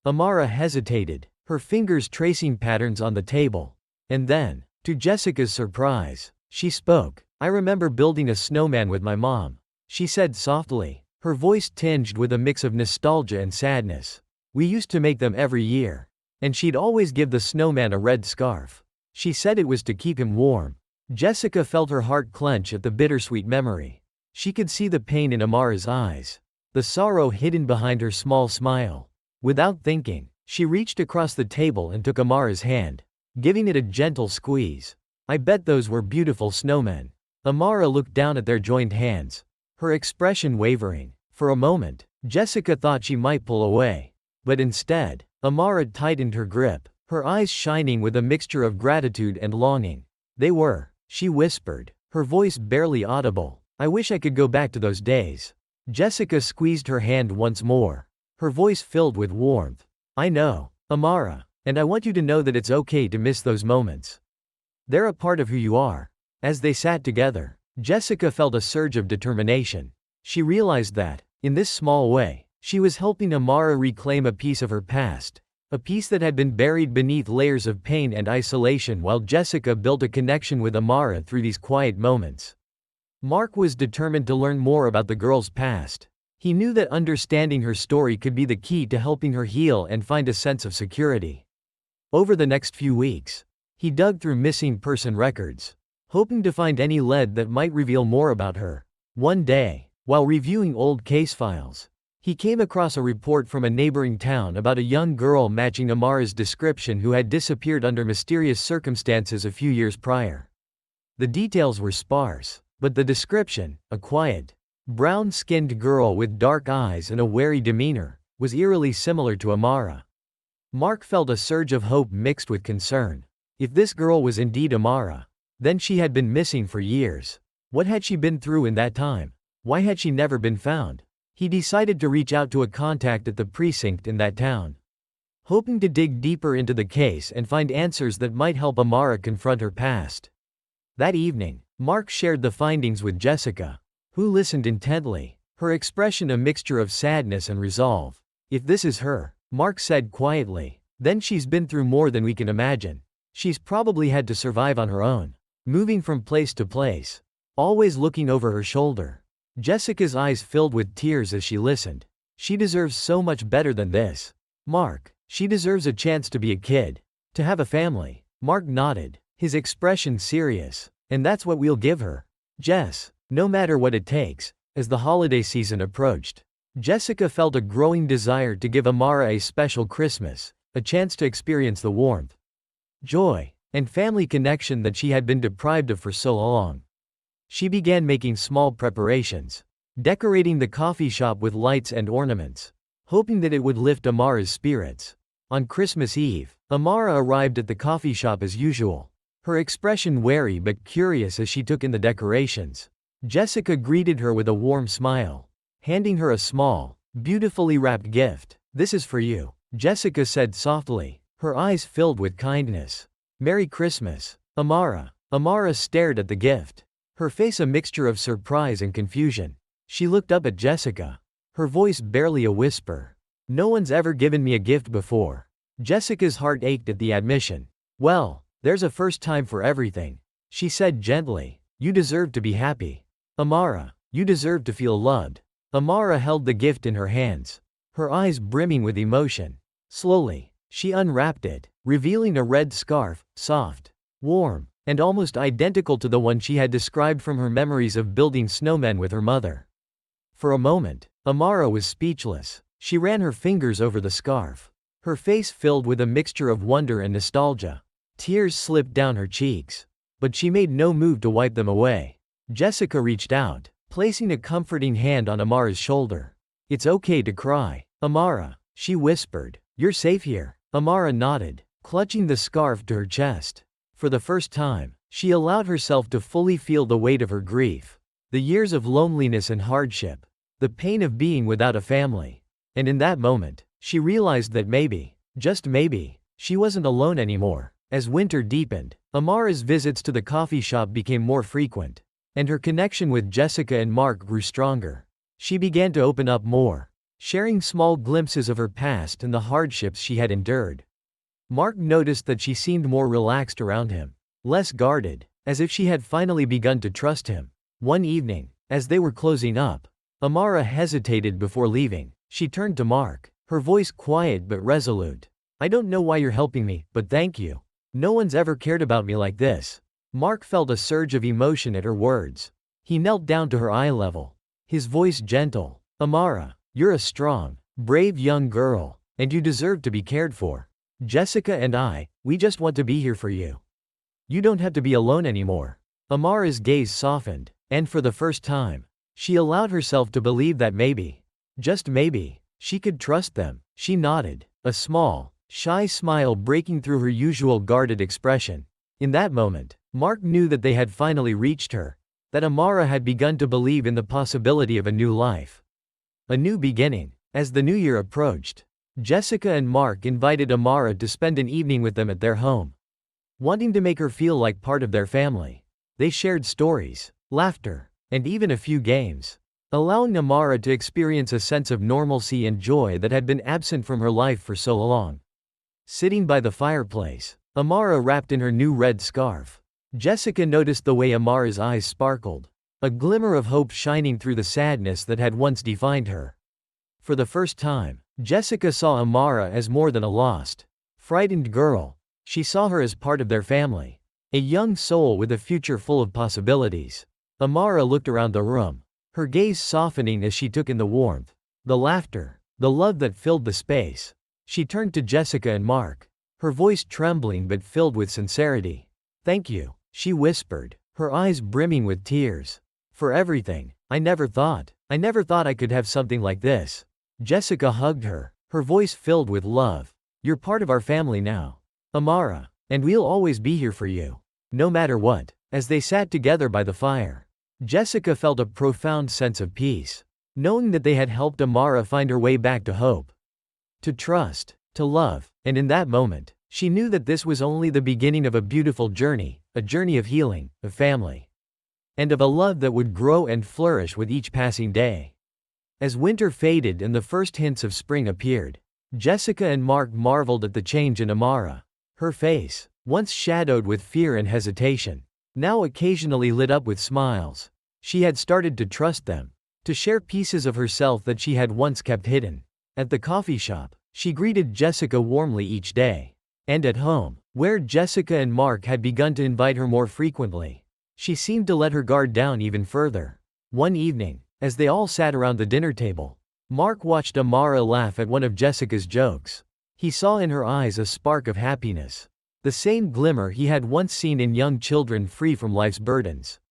Amara hesitated, her fingers tracing patterns on the table. And then, to Jessica's surprise, she spoke. "I remember building a snowman with my mom," she said softly, her voice tinged with a mix of nostalgia and sadness. "We used to make them every year. And she'd always give the snowman a red scarf. She said it was to keep him warm." Jessica felt her heart clench at the bittersweet memory. She could see the pain in Amara's eyes, the sorrow hidden behind her small smile. Without thinking, she reached across the table and took Amara's hand, giving it a gentle squeeze. "I bet those were beautiful snowmen." Amara looked down at their joined hands, her expression wavering. For a moment, Jessica thought she might pull away. But instead, Amara tightened her grip, her eyes shining with a mixture of gratitude and longing. "They were," she whispered, her voice barely audible. "I wish I could go back to those days." Jessica squeezed her hand once more, her voice filled with warmth. "I know, Amara, and I want you to know that it's okay to miss those moments. They're a part of who you are." As they sat together, Jessica felt a surge of determination. She realized that, in this small way, she was helping Amara reclaim a piece of her past, a piece that had been buried beneath layers of pain and isolation while Jessica built a connection with Amara through these quiet moments. Mark was determined to learn more about the girl's past. He knew that understanding her story could be the key to helping her heal and find a sense of security. Over the next few weeks, he dug through missing person records, hoping to find any lead that might reveal more about her. One day, while reviewing old case files, he came across a report from a neighboring town about a young girl matching Amara's description who had disappeared under mysterious circumstances a few years prior. The details were sparse, but the description, a quiet, brown-skinned girl with dark eyes and a wary demeanor, was eerily similar to Amara. Mark felt a surge of hope mixed with concern. If this girl was indeed Amara, then she had been missing for years. What had she been through in that time? Why had she never been found? He decided to reach out to a contact at the precinct in that town, hoping to dig deeper into the case and find answers that might help Amara confront her past. That evening, Mark shared the findings with Jessica, who listened intently, her expression a mixture of sadness and resolve. "If this is her," Mark said quietly, "then she's been through more than we can imagine. She's probably had to survive on her own, moving from place to place, always looking over her shoulder." Jessica's eyes filled with tears as she listened. "She deserves so much better than this." "Mark, She deserves a chance to be a kid. To have a family. Mark nodded, his expression serious. And that's what we'll give her. Jess. No matter what it takes. As the holiday season approached, Jessica felt a growing desire to give Amara a special Christmas, a chance to experience the warmth, joy, and family connection that she had been deprived of for so long. She began making small preparations, decorating the coffee shop with lights and ornaments, hoping that it would lift Amara's spirits. On Christmas Eve, Amara arrived at the coffee shop as usual, her expression wary but curious as she took in the decorations. Jessica greeted her with a warm smile, handing her a small, beautifully wrapped gift. "This is for you," Jessica said softly, her eyes filled with kindness. "Merry Christmas, Amara." Amara stared at the gift, her face a mixture of surprise and confusion. She looked up at Jessica, her voice barely a whisper. "No one's ever given me a gift before." Jessica's heart ached at the admission. "Well, there's a first time for everything," she said gently. "You deserve to be happy. Amara, you deserve to feel loved." Amara held the gift in her hands, her eyes brimming with emotion. Slowly, she unwrapped it, revealing a red scarf, soft, warm, and almost identical to the one she had described from her memories of building snowmen with her mother. For a moment, Amara was speechless. She ran her fingers over the scarf, her face filled with a mixture of wonder and nostalgia. Tears slipped down her cheeks, but she made no move to wipe them away. Jessica reached out, placing a comforting hand on Amara's shoulder. "It's okay to cry, Amara," she whispered. "You're safe here." Amara nodded, clutching the scarf to her chest. For the first time, she allowed herself to fully feel the weight of her grief, the years of loneliness and hardship, the pain of being without a family. And in that moment, she realized that maybe, just maybe, she wasn't alone anymore. As winter deepened, Amara's visits to the coffee shop became more frequent, and her connection with Jessica and Mark grew stronger. She began to open up more, sharing small glimpses of her past and the hardships she had endured. Mark noticed that she seemed more relaxed around him, less guarded, as if she had finally begun to trust him. One evening, as they were closing up, Amara hesitated before leaving. She turned to Mark, her voice quiet but resolute. "I don't know why you're helping me, but thank you. No one's ever cared about me like this." Mark felt a surge of emotion at her words. He knelt down to her eye level, his voice gentle. "Amara, you're a strong, brave young girl, and you deserve to be cared for. Jessica and we just want to be here for you. You don't have to be alone anymore." Amara's gaze softened, and for the first time, she allowed herself to believe that maybe, just maybe, she could trust them. She nodded, a small, shy smile breaking through her usual guarded expression. In that moment, Mark knew that they had finally reached her, that Amara had begun to believe in the possibility of a new life, a new beginning. As the new year approached, Jessica and Mark invited Amara to spend an evening with them at their home, wanting to make her feel like part of their family. They shared stories, laughter, and even a few games, allowing Amara to experience a sense of normalcy and joy that had been absent from her life for so long. Sitting by the fireplace, Amara wrapped in her new red scarf, Jessica noticed the way Amara's eyes sparkled, a glimmer of hope shining through the sadness that had once defined her. For the first time, Jessica saw Amara as more than a lost, frightened girl. She saw her as part of their family, a young soul with a future full of possibilities. Amara looked around the room, her gaze softening as she took in the warmth, the laughter, the love that filled the space. She turned to Jessica and Mark, her voice trembling but filled with sincerity. "Thank you," she whispered, her eyes brimming with tears. "For everything. I never thought I could have something like this." Jessica hugged her, her voice filled with love. "You're part of our family now, Amara, and we'll always be here for you, no matter what." As they sat together by the fire, Jessica felt a profound sense of peace, knowing that they had helped Amara find her way back to hope, to trust, to love, and in that moment, she knew that this was only the beginning of a beautiful journey, a journey of healing, of family, and of a love that would grow and flourish with each passing day. As winter faded and the first hints of spring appeared, Jessica and Mark marveled at the change in Amara. Her face, once shadowed with fear and hesitation, now occasionally lit up with smiles. She had started to trust them, to share pieces of herself that she had once kept hidden. At the coffee shop, She greeted Jessica warmly each day. And at home, where Jessica and Mark had begun to invite her more frequently, she seemed to let her guard down even further. One evening, as they all sat around the dinner table, Mark watched Amara laugh at one of Jessica's jokes. He saw in her eyes a spark of happiness, the same glimmer he had once seen in young children free from life's burdens.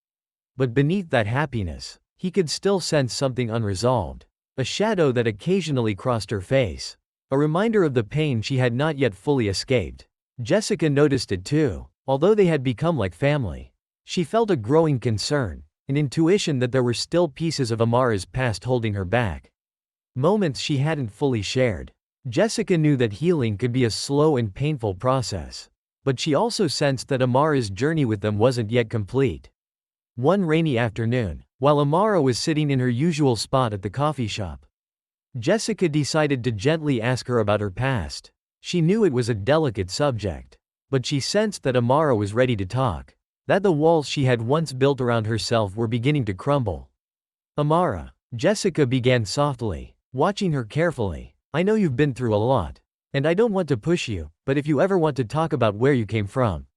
But beneath that happiness, he could still sense something unresolved, a shadow that occasionally crossed her face, a reminder of the pain she had not yet fully escaped. Jessica noticed it too, although they had become like family. She felt a growing concern, an intuition that there were still pieces of Amara's past holding her back. Moments she hadn't fully shared. Jessica knew that healing could be a slow and painful process, but she also sensed that Amara's journey with them wasn't yet complete. One rainy afternoon, while Amara was sitting in her usual spot at the coffee shop, Jessica decided to gently ask her about her past. She knew it was a delicate subject, but she sensed that Amara was ready to talk, that the walls she had once built around herself were beginning to crumble. "Amara," Jessica began softly, watching her carefully, "I know you've been through a lot, and I don't want to push you, but if you ever want to talk about where you came from,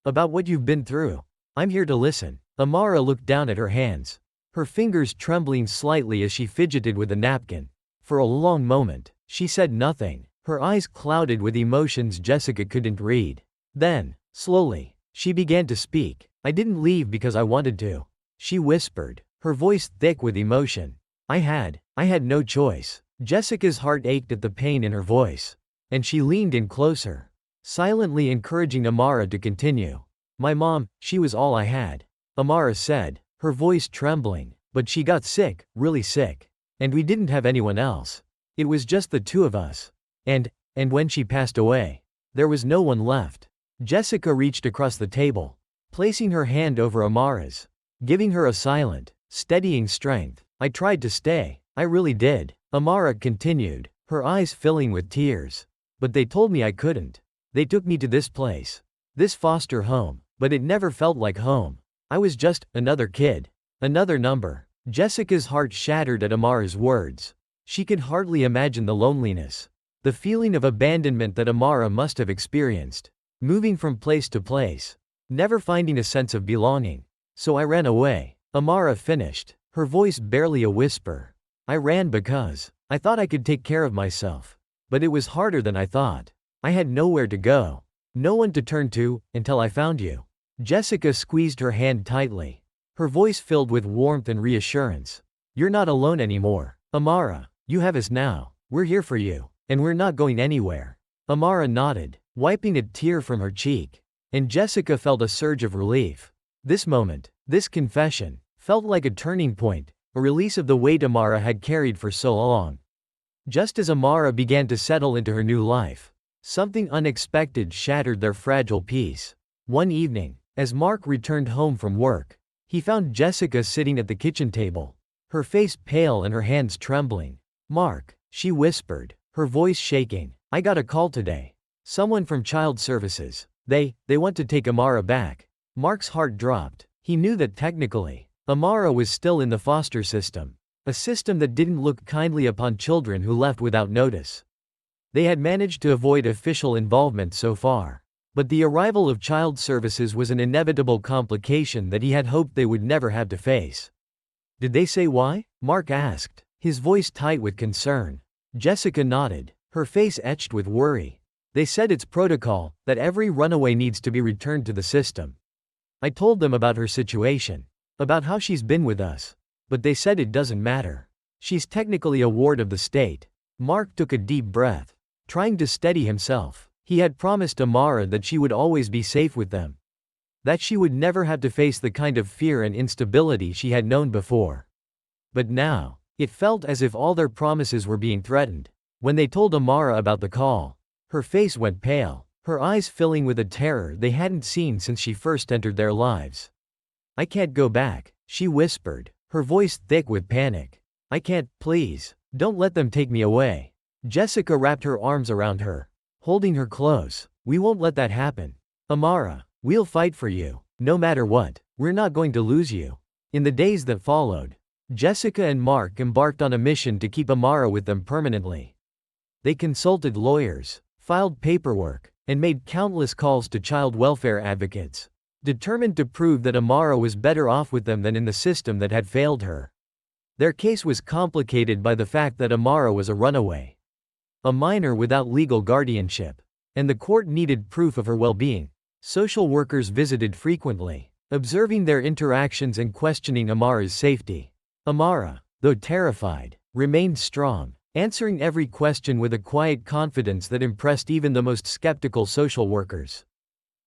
about what you've been through, I'm here to listen." Amara looked down at her hands, her fingers trembling slightly as she fidgeted with a napkin. For a long moment, she said nothing, her eyes clouded with emotions Jessica couldn't read. Then, slowly, she began to speak. "I didn't leave because I wanted to," she whispered, her voice thick with emotion. I had no choice." Jessica's heart ached at the pain in her voice, and she leaned in closer, silently encouraging Amara to continue. "My mom, she was all I had," Amara said, her voice trembling, "but she got sick, really sick. And we didn't have anyone else. It was just the two of us. And when she passed away, there was no one left." Jessica reached across the table, placing her hand over Amara's, giving her a silent, steadying strength. "I tried to stay, I really did," Amara continued, her eyes filling with tears. "But they told me I couldn't. They took me to this place, this foster home, but it never felt like home. I was just another kid, another number." Jessica's heart shattered at Amara's words. She could hardly imagine the loneliness, the feeling of abandonment that Amara must have experienced, moving from place to place, never finding a sense of belonging. "So I ran away," Amara finished, her voice barely a whisper. "I ran because I thought I could take care of myself. But it was harder than I thought. I had nowhere to go, no one to turn to, until I found you." Jessica squeezed her hand tightly, her voice filled with warmth and reassurance. "You're not alone anymore, Amara. You have us now. We're here for you, and we're not going anywhere." Amara nodded, wiping a tear from her cheek, and Jessica felt a surge of relief. This moment, this confession, felt like a turning point, a release of the weight Amara had carried for so long. Just as Amara began to settle into her new life, something unexpected shattered their fragile peace. One evening, as Mark returned home from work, he found Jessica sitting at the kitchen table, her face pale and her hands trembling. "Mark," she whispered, her voice shaking, "I got a call today. Someone from Child Services. They want to take Amara back." Mark's heart dropped. He knew that technically, Amara was still in the foster system, a system that didn't look kindly upon children who left without notice. They had managed to avoid official involvement so far, but the arrival of Child Services was an inevitable complication that he had hoped they would never have to face. "Did they say why?" Mark asked, his voice tight with concern. Jessica nodded, her face etched with worry. "They said it's protocol, that every runaway needs to be returned to the system. I told them about her situation, about how she's been with us, but they said it doesn't matter. She's technically a ward of the state." Mark took a deep breath, trying to steady himself. He had promised Amara that she would always be safe with them, that she would never have to face the kind of fear and instability she had known before. But now, it felt as if all their promises were being threatened. When they told Amara about the call, her face went pale, her eyes filling with a terror they hadn't seen since she first entered their lives. "I can't go back," she whispered, her voice thick with panic. "I can't, please, don't let them take me away." Jessica wrapped her arms around her, holding her close. "We won't let that happen. Amara, we'll fight for you, no matter what. We're not going to lose you." In the days that followed, Jessica and Mark embarked on a mission to keep Amara with them permanently. They consulted lawyers, filed paperwork, and made countless calls to child welfare advocates, determined to prove that Amara was better off with them than in the system that had failed her. Their case was complicated by the fact that Amara was a runaway, a minor without legal guardianship, and the court needed proof of her well-being. Social workers visited frequently, observing their interactions and questioning Amara's safety. Amara, though terrified, remained strong, answering every question with a quiet confidence that impressed even the most skeptical social workers.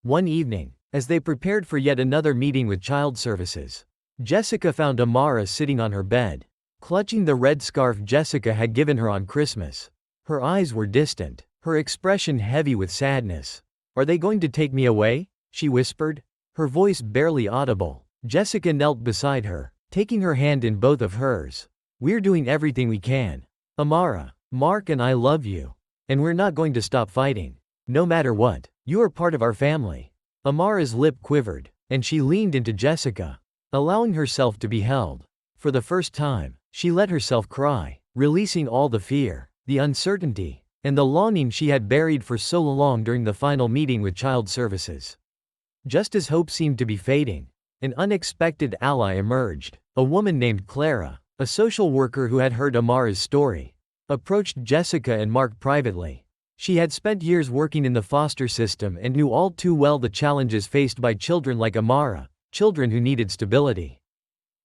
One evening, as they prepared for yet another meeting with child services, Jessica found Amara sitting on her bed, clutching the red scarf Jessica had given her on Christmas. Her eyes were distant, her expression heavy with sadness. "Are they going to take me away?" she whispered, her voice barely audible. Jessica knelt beside her, taking her hand in both of hers. "We're doing everything we can. Amara, Mark and I love you. And we're not going to stop fighting. No matter what, you are part of our family." Amara's lip quivered, and she leaned into Jessica, allowing herself to be held. For the first time, she let herself cry, releasing all the fear, the uncertainty, and the longing she had buried for so long during the final meeting with child services. Just as hope seemed to be fading, an unexpected ally emerged. A woman named Clara, a social worker who had heard Amara's story, approached Jessica and Mark privately. She had spent years working in the foster system and knew all too well the challenges faced by children like Amara, children who needed stability,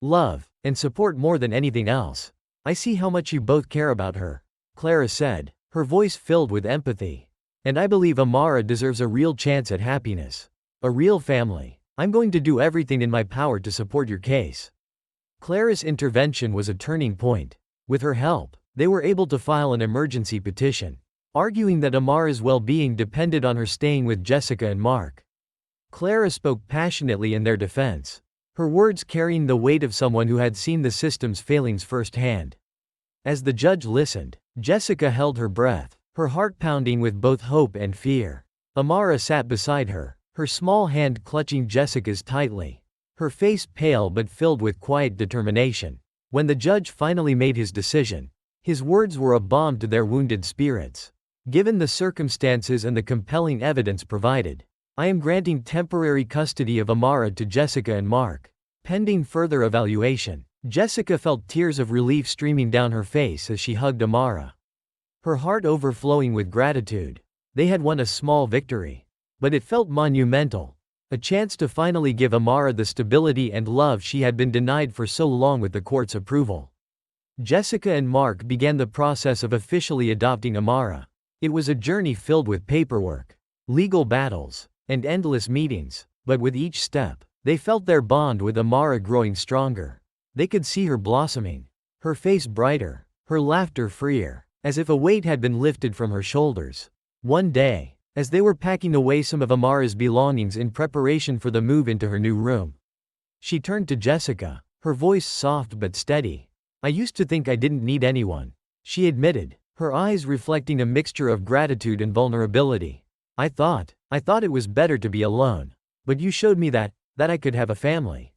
love, and support more than anything else. "I see how much you both care about her," Clara said, her voice filled with empathy. "And I believe Amara deserves a real chance at happiness. A real family. I'm going to do everything in my power to support your case." Clara's intervention was a turning point. With her help, they were able to file an emergency petition, arguing that Amara's well-being depended on her staying with Jessica and Mark. Clara spoke passionately in their defense, her words carrying the weight of someone who had seen the system's failings firsthand. As the judge listened, Jessica held her breath, her heart pounding with both hope and fear. Amara sat beside her, her small hand clutching Jessica's tightly, her face pale but filled with quiet determination. When the judge finally made his decision, his words were a balm to their wounded spirits. "Given the circumstances and the compelling evidence provided, I am granting temporary custody of Amara to Jessica and Mark, pending further evaluation." Jessica felt tears of relief streaming down her face as she hugged Amara, her heart overflowing with gratitude. They had won a small victory, but it felt monumental, a chance to finally give Amara the stability and love she had been denied for so long with the court's approval. Jessica and Mark began the process of officially adopting Amara. It was a journey filled with paperwork, legal battles, and endless meetings, but with each step, they felt their bond with Amara growing stronger. They could see her blossoming, her face brighter, her laughter freer, as if a weight had been lifted from her shoulders. One day, as they were packing away some of Amara's belongings in preparation for the move into her new room, she turned to Jessica, her voice soft but steady. "I used to think I didn't need anyone," she admitted, her eyes reflecting a mixture of gratitude and vulnerability. I thought it was better to be alone. But you showed me that I could have a family.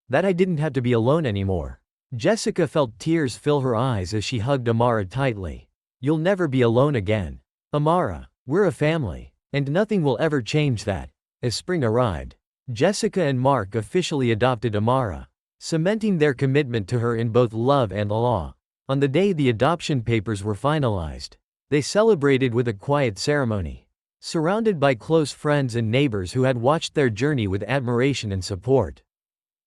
That I didn't have to be alone anymore." Jessica felt tears fill her eyes as she hugged Amara tightly. "You'll never be alone again, Amara. We're a family, and nothing will ever change that." As spring arrived, Jessica and Mark officially adopted Amara, cementing their commitment to her in both love and law. On the day the adoption papers were finalized, they celebrated with a quiet ceremony, surrounded by close friends and neighbors who had watched their journey with admiration and support.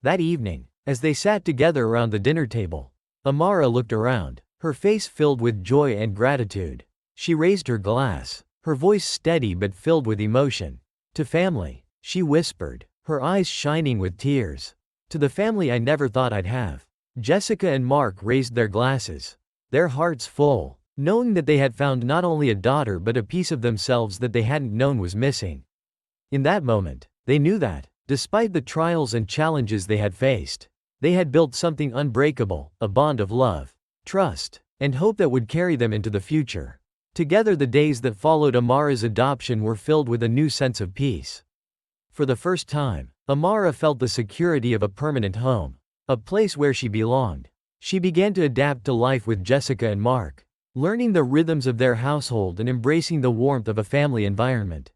That evening, as they sat together around the dinner table, Amara looked around, her face filled with joy and gratitude. She raised her glass, her voice steady but filled with emotion. "To family," she whispered, her eyes shining with tears. "To the family I never thought I'd have." Jessica and Mark raised their glasses, their hearts full, knowing that they had found not only a daughter but a piece of themselves that they hadn't known was missing. In that moment, they knew that, despite the trials and challenges they had faced, they had built something unbreakable, a bond of love, trust, and hope that would carry them into the future. Together, the days that followed Amara's adoption were filled with a new sense of peace. For the first time, Amara felt the security of a permanent home, a place where she belonged. She began to adapt to life with Jessica and Mark, learning the rhythms of their household and embracing the warmth of a family environment.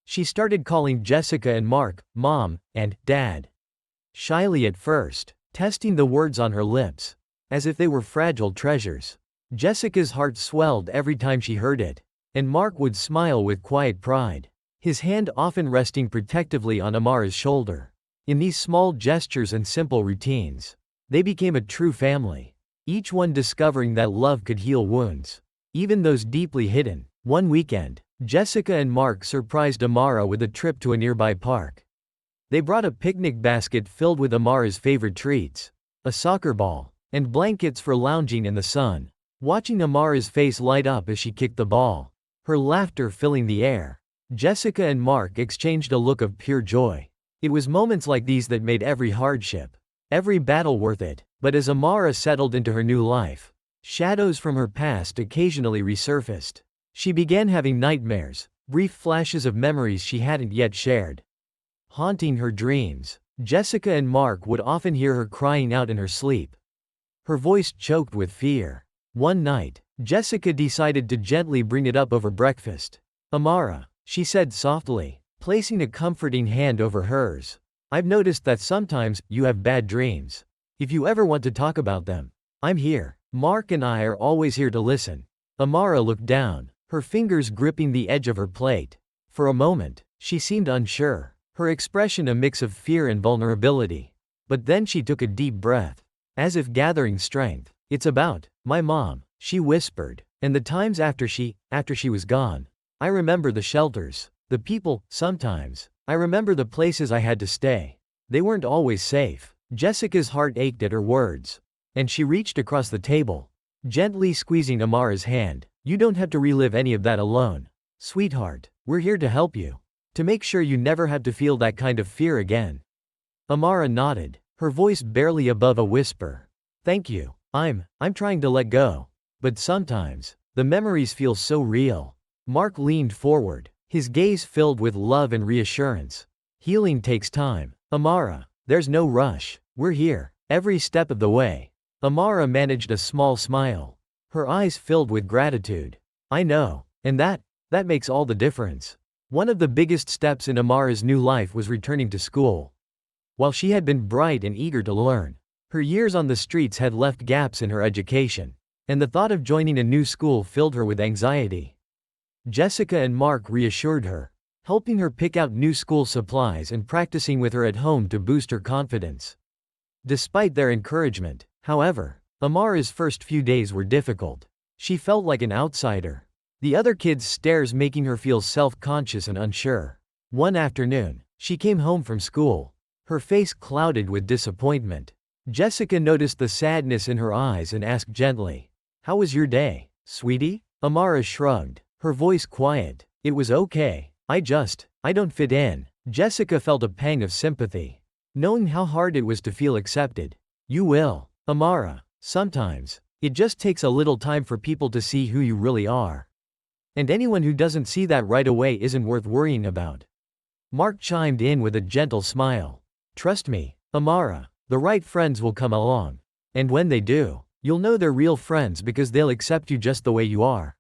She started calling Jessica and Mark Mom and Dad. Shyly at first, testing the words on her lips, as if they were fragile treasures. Jessica's heart swelled every time she heard it, and Mark would smile with quiet pride, his hand often resting protectively on Amara's shoulder. In these small gestures and simple routines, they became a true family, each one discovering that love could heal wounds, even those deeply hidden. One weekend, Jessica and Mark surprised Amara with a trip to a nearby park. They brought a picnic basket filled with Amara's favorite treats, a soccer ball, and blankets for lounging in the sun. Watching Amara's face light up as she kicked the ball, her laughter filling the air, Jessica and Mark exchanged a look of pure joy. It was moments like these that made every hardship, every battle worth it. But as Amara settled into her new life, shadows from her past occasionally resurfaced. She began having nightmares, brief flashes of memories she hadn't yet shared, haunting her dreams. Jessica and Mark would often hear her crying out in her sleep, her voice choked with fear. One night, Jessica decided to gently bring it up over breakfast. "Amara," she said softly, placing a comforting hand over hers, "I've noticed that sometimes you have bad dreams. If you ever want to talk about them, I'm here. Mark and I are always here to listen." Amara looked down, her fingers gripping the edge of her plate. For a moment, she seemed unsure, her expression a mix of fear and vulnerability. But then she took a deep breath, as if gathering strength. "It's about my mom," she whispered, "and the times after she was gone. I remember the shelters, the people. Sometimes I remember the places I had to stay. They weren't always safe." Jessica's heart ached at her words, and she reached across the table, gently squeezing Amara's hand. "You don't have to relive any of that alone, sweetheart. We're here to help you, to make sure you never have to feel that kind of fear again." Amara nodded, her voice barely above a whisper. "Thank you. I'm trying to let go. But sometimes, the memories feel so real." Mark leaned forward, his gaze filled with love and reassurance. "Healing takes time, Amara. There's no rush. We're here, every step of the way." Amara managed a small smile, her eyes filled with gratitude. "I know, and that makes all the difference." One of the biggest steps in Amara's new life was returning to school. While she had been bright and eager to learn, her years on the streets had left gaps in her education, and the thought of joining a new school filled her with anxiety. Jessica and Mark reassured her, helping her pick out new school supplies and practicing with her at home to boost her confidence. Despite their encouragement, however, Amara's first few days were difficult. She felt like an outsider, the other kids' stares making her feel self-conscious and unsure. One afternoon, she came home from school, her face clouded with disappointment. Jessica noticed the sadness in her eyes and asked gently, "How was your day, sweetie?" Amara shrugged, her voice quiet. "It was okay. I don't fit in." Jessica felt a pang of sympathy, knowing how hard it was to feel accepted. "You will, Amara. Sometimes, it just takes a little time for people to see who you really are. And anyone who doesn't see that right away isn't worth worrying about." Mark chimed in with a gentle smile. "Trust me, Amara, the right friends will come along. And when they do, you'll know they're real friends because they'll accept you just the way you are."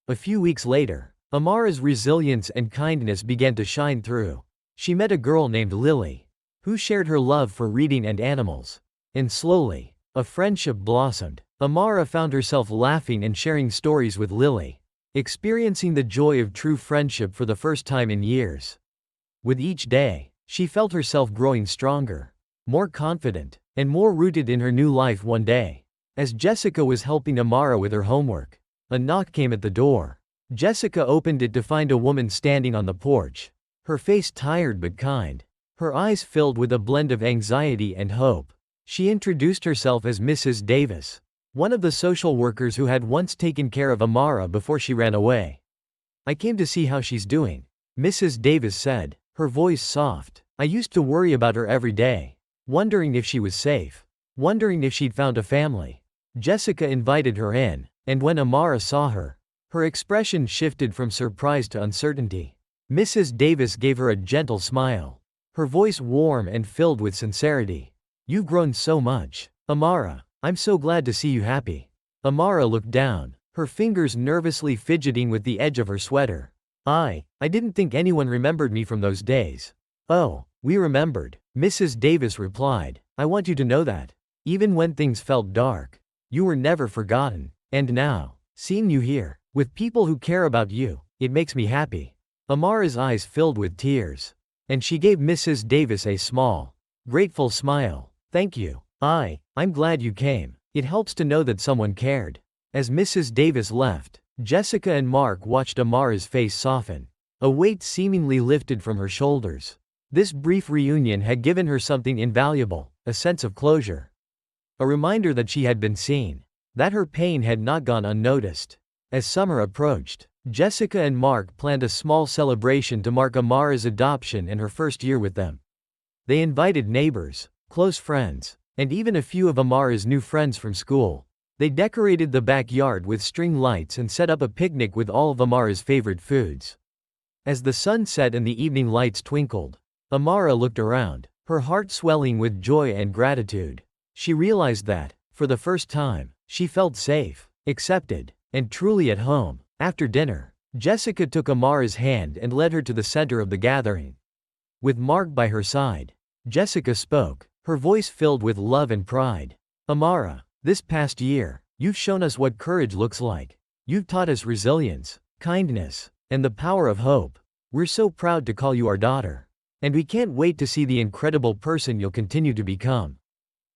A few weeks later, Amara's resilience and kindness began to shine through. She met a girl named Lily, who shared her love for reading and animals. And slowly, a friendship blossomed. Amara found herself laughing and sharing stories with Lily, experiencing the joy of true friendship for the first time in years. With each day, she felt herself growing stronger, more confident, and more rooted in her new life. One day, as Jessica was helping Amara with her homework, a knock came at the door. Jessica opened it to find a woman standing on the porch, her face tired but kind, her eyes filled with a blend of anxiety and hope. She introduced herself as Mrs. Davis, one of the social workers who had once taken care of Amara before she ran away. "I came to see how she's doing," Mrs. Davis said, her voice soft. "I used to worry about her every day, wondering if she was safe, wondering if she'd found a family." Jessica invited her in, and when Amara saw her, her expression shifted from surprise to uncertainty. Mrs. Davis gave her a gentle smile, her voice warm and filled with sincerity. "You've grown so much, Amara. I'm so glad to see you happy." Amara looked down, her fingers nervously fidgeting with the edge of her sweater. I didn't think anyone remembered me from those days. Oh, we remembered, Mrs. Davis replied. I want you to know that. Even when things felt dark, you were never forgotten. And now, seeing you here, with people who care about you, it makes me happy. Amara's eyes filled with tears. And she gave Mrs. Davis a small, grateful smile. Thank you. I'm glad you came. It helps to know that someone cared. As Mrs. Davis left, Jessica and Mark watched Amara's face soften. A weight seemingly lifted from her shoulders. This brief reunion had given her something invaluable, a sense of closure. A reminder that she had been seen. That her pain had not gone unnoticed. As summer approached, Jessica and Mark planned a small celebration to mark Amara's adoption and her first year with them. They invited neighbors, close friends, and even a few of Amara's new friends from school. They decorated the backyard with string lights and set up a picnic with all of Amara's favorite foods. As the sun set and the evening lights twinkled, Amara looked around, her heart swelling with joy and gratitude. She realized that, for the first time, she felt safe, accepted, and truly at home. After dinner, Jessica took Amara's hand and led her to the center of the gathering. With Mark by her side, Jessica spoke, her voice filled with love and pride. Amara, this past year, you've shown us what courage looks like. You've taught us resilience, kindness, and the power of hope. We're so proud to call you our daughter. And we can't wait to see the incredible person you'll continue to become.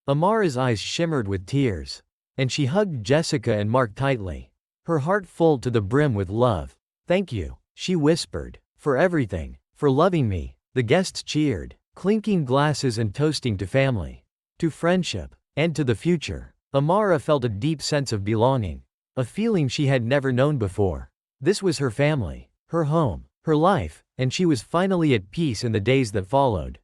Amara's eyes shimmered with tears, and she hugged Jessica and Mark tightly, her heart full to the brim with love. Thank you, she whispered, for everything, for loving me. The guests cheered, clinking glasses and toasting to family, to friendship, and to the future. Amara felt a deep sense of belonging, a feeling she had never known before. This was her family, her home, her life, and she was finally at peace in the days that followed.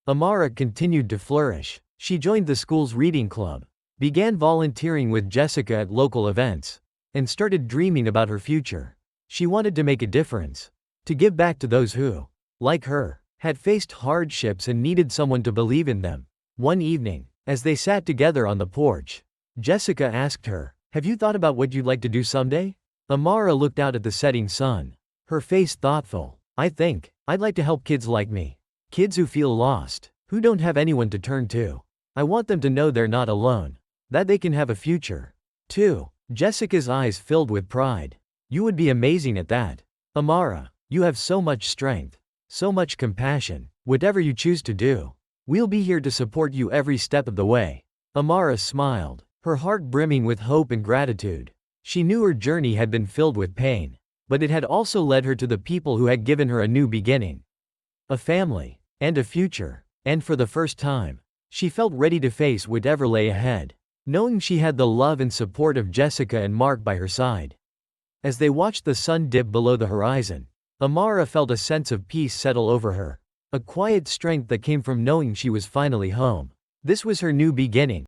Amara continued to flourish. She joined the school's reading club, began volunteering with Jessica at local events, and started dreaming about her future. She wanted to make a difference, to give back to those who, like her, had faced hardships and needed someone to believe in them. One evening, as they sat together on the porch, Jessica asked her, "Have you thought about what you'd like to do someday?" Amara looked out at the setting sun, her face thoughtful. I think I'd like to help kids like me. Kids who feel lost, who don't have anyone to turn to. I want them to know they're not alone, that they can have a future, too." Jessica's eyes filled with pride. "You would be amazing at that. Amara, you have so much strength, so much compassion. Whatever you choose to do, we'll be here to support you every step of the way." Amara smiled, her heart brimming with hope and gratitude. She knew her journey had been filled with pain, but it had also led her to the people who had given her a new beginning, a family, and a future. And for the first time, she felt ready to face whatever lay ahead, knowing she had the love and support of Jessica and Mark by her side. As they watched the sun dip below the horizon, Amara felt a sense of peace settle over her, a quiet strength that came from knowing she was finally home. This was her new beginning,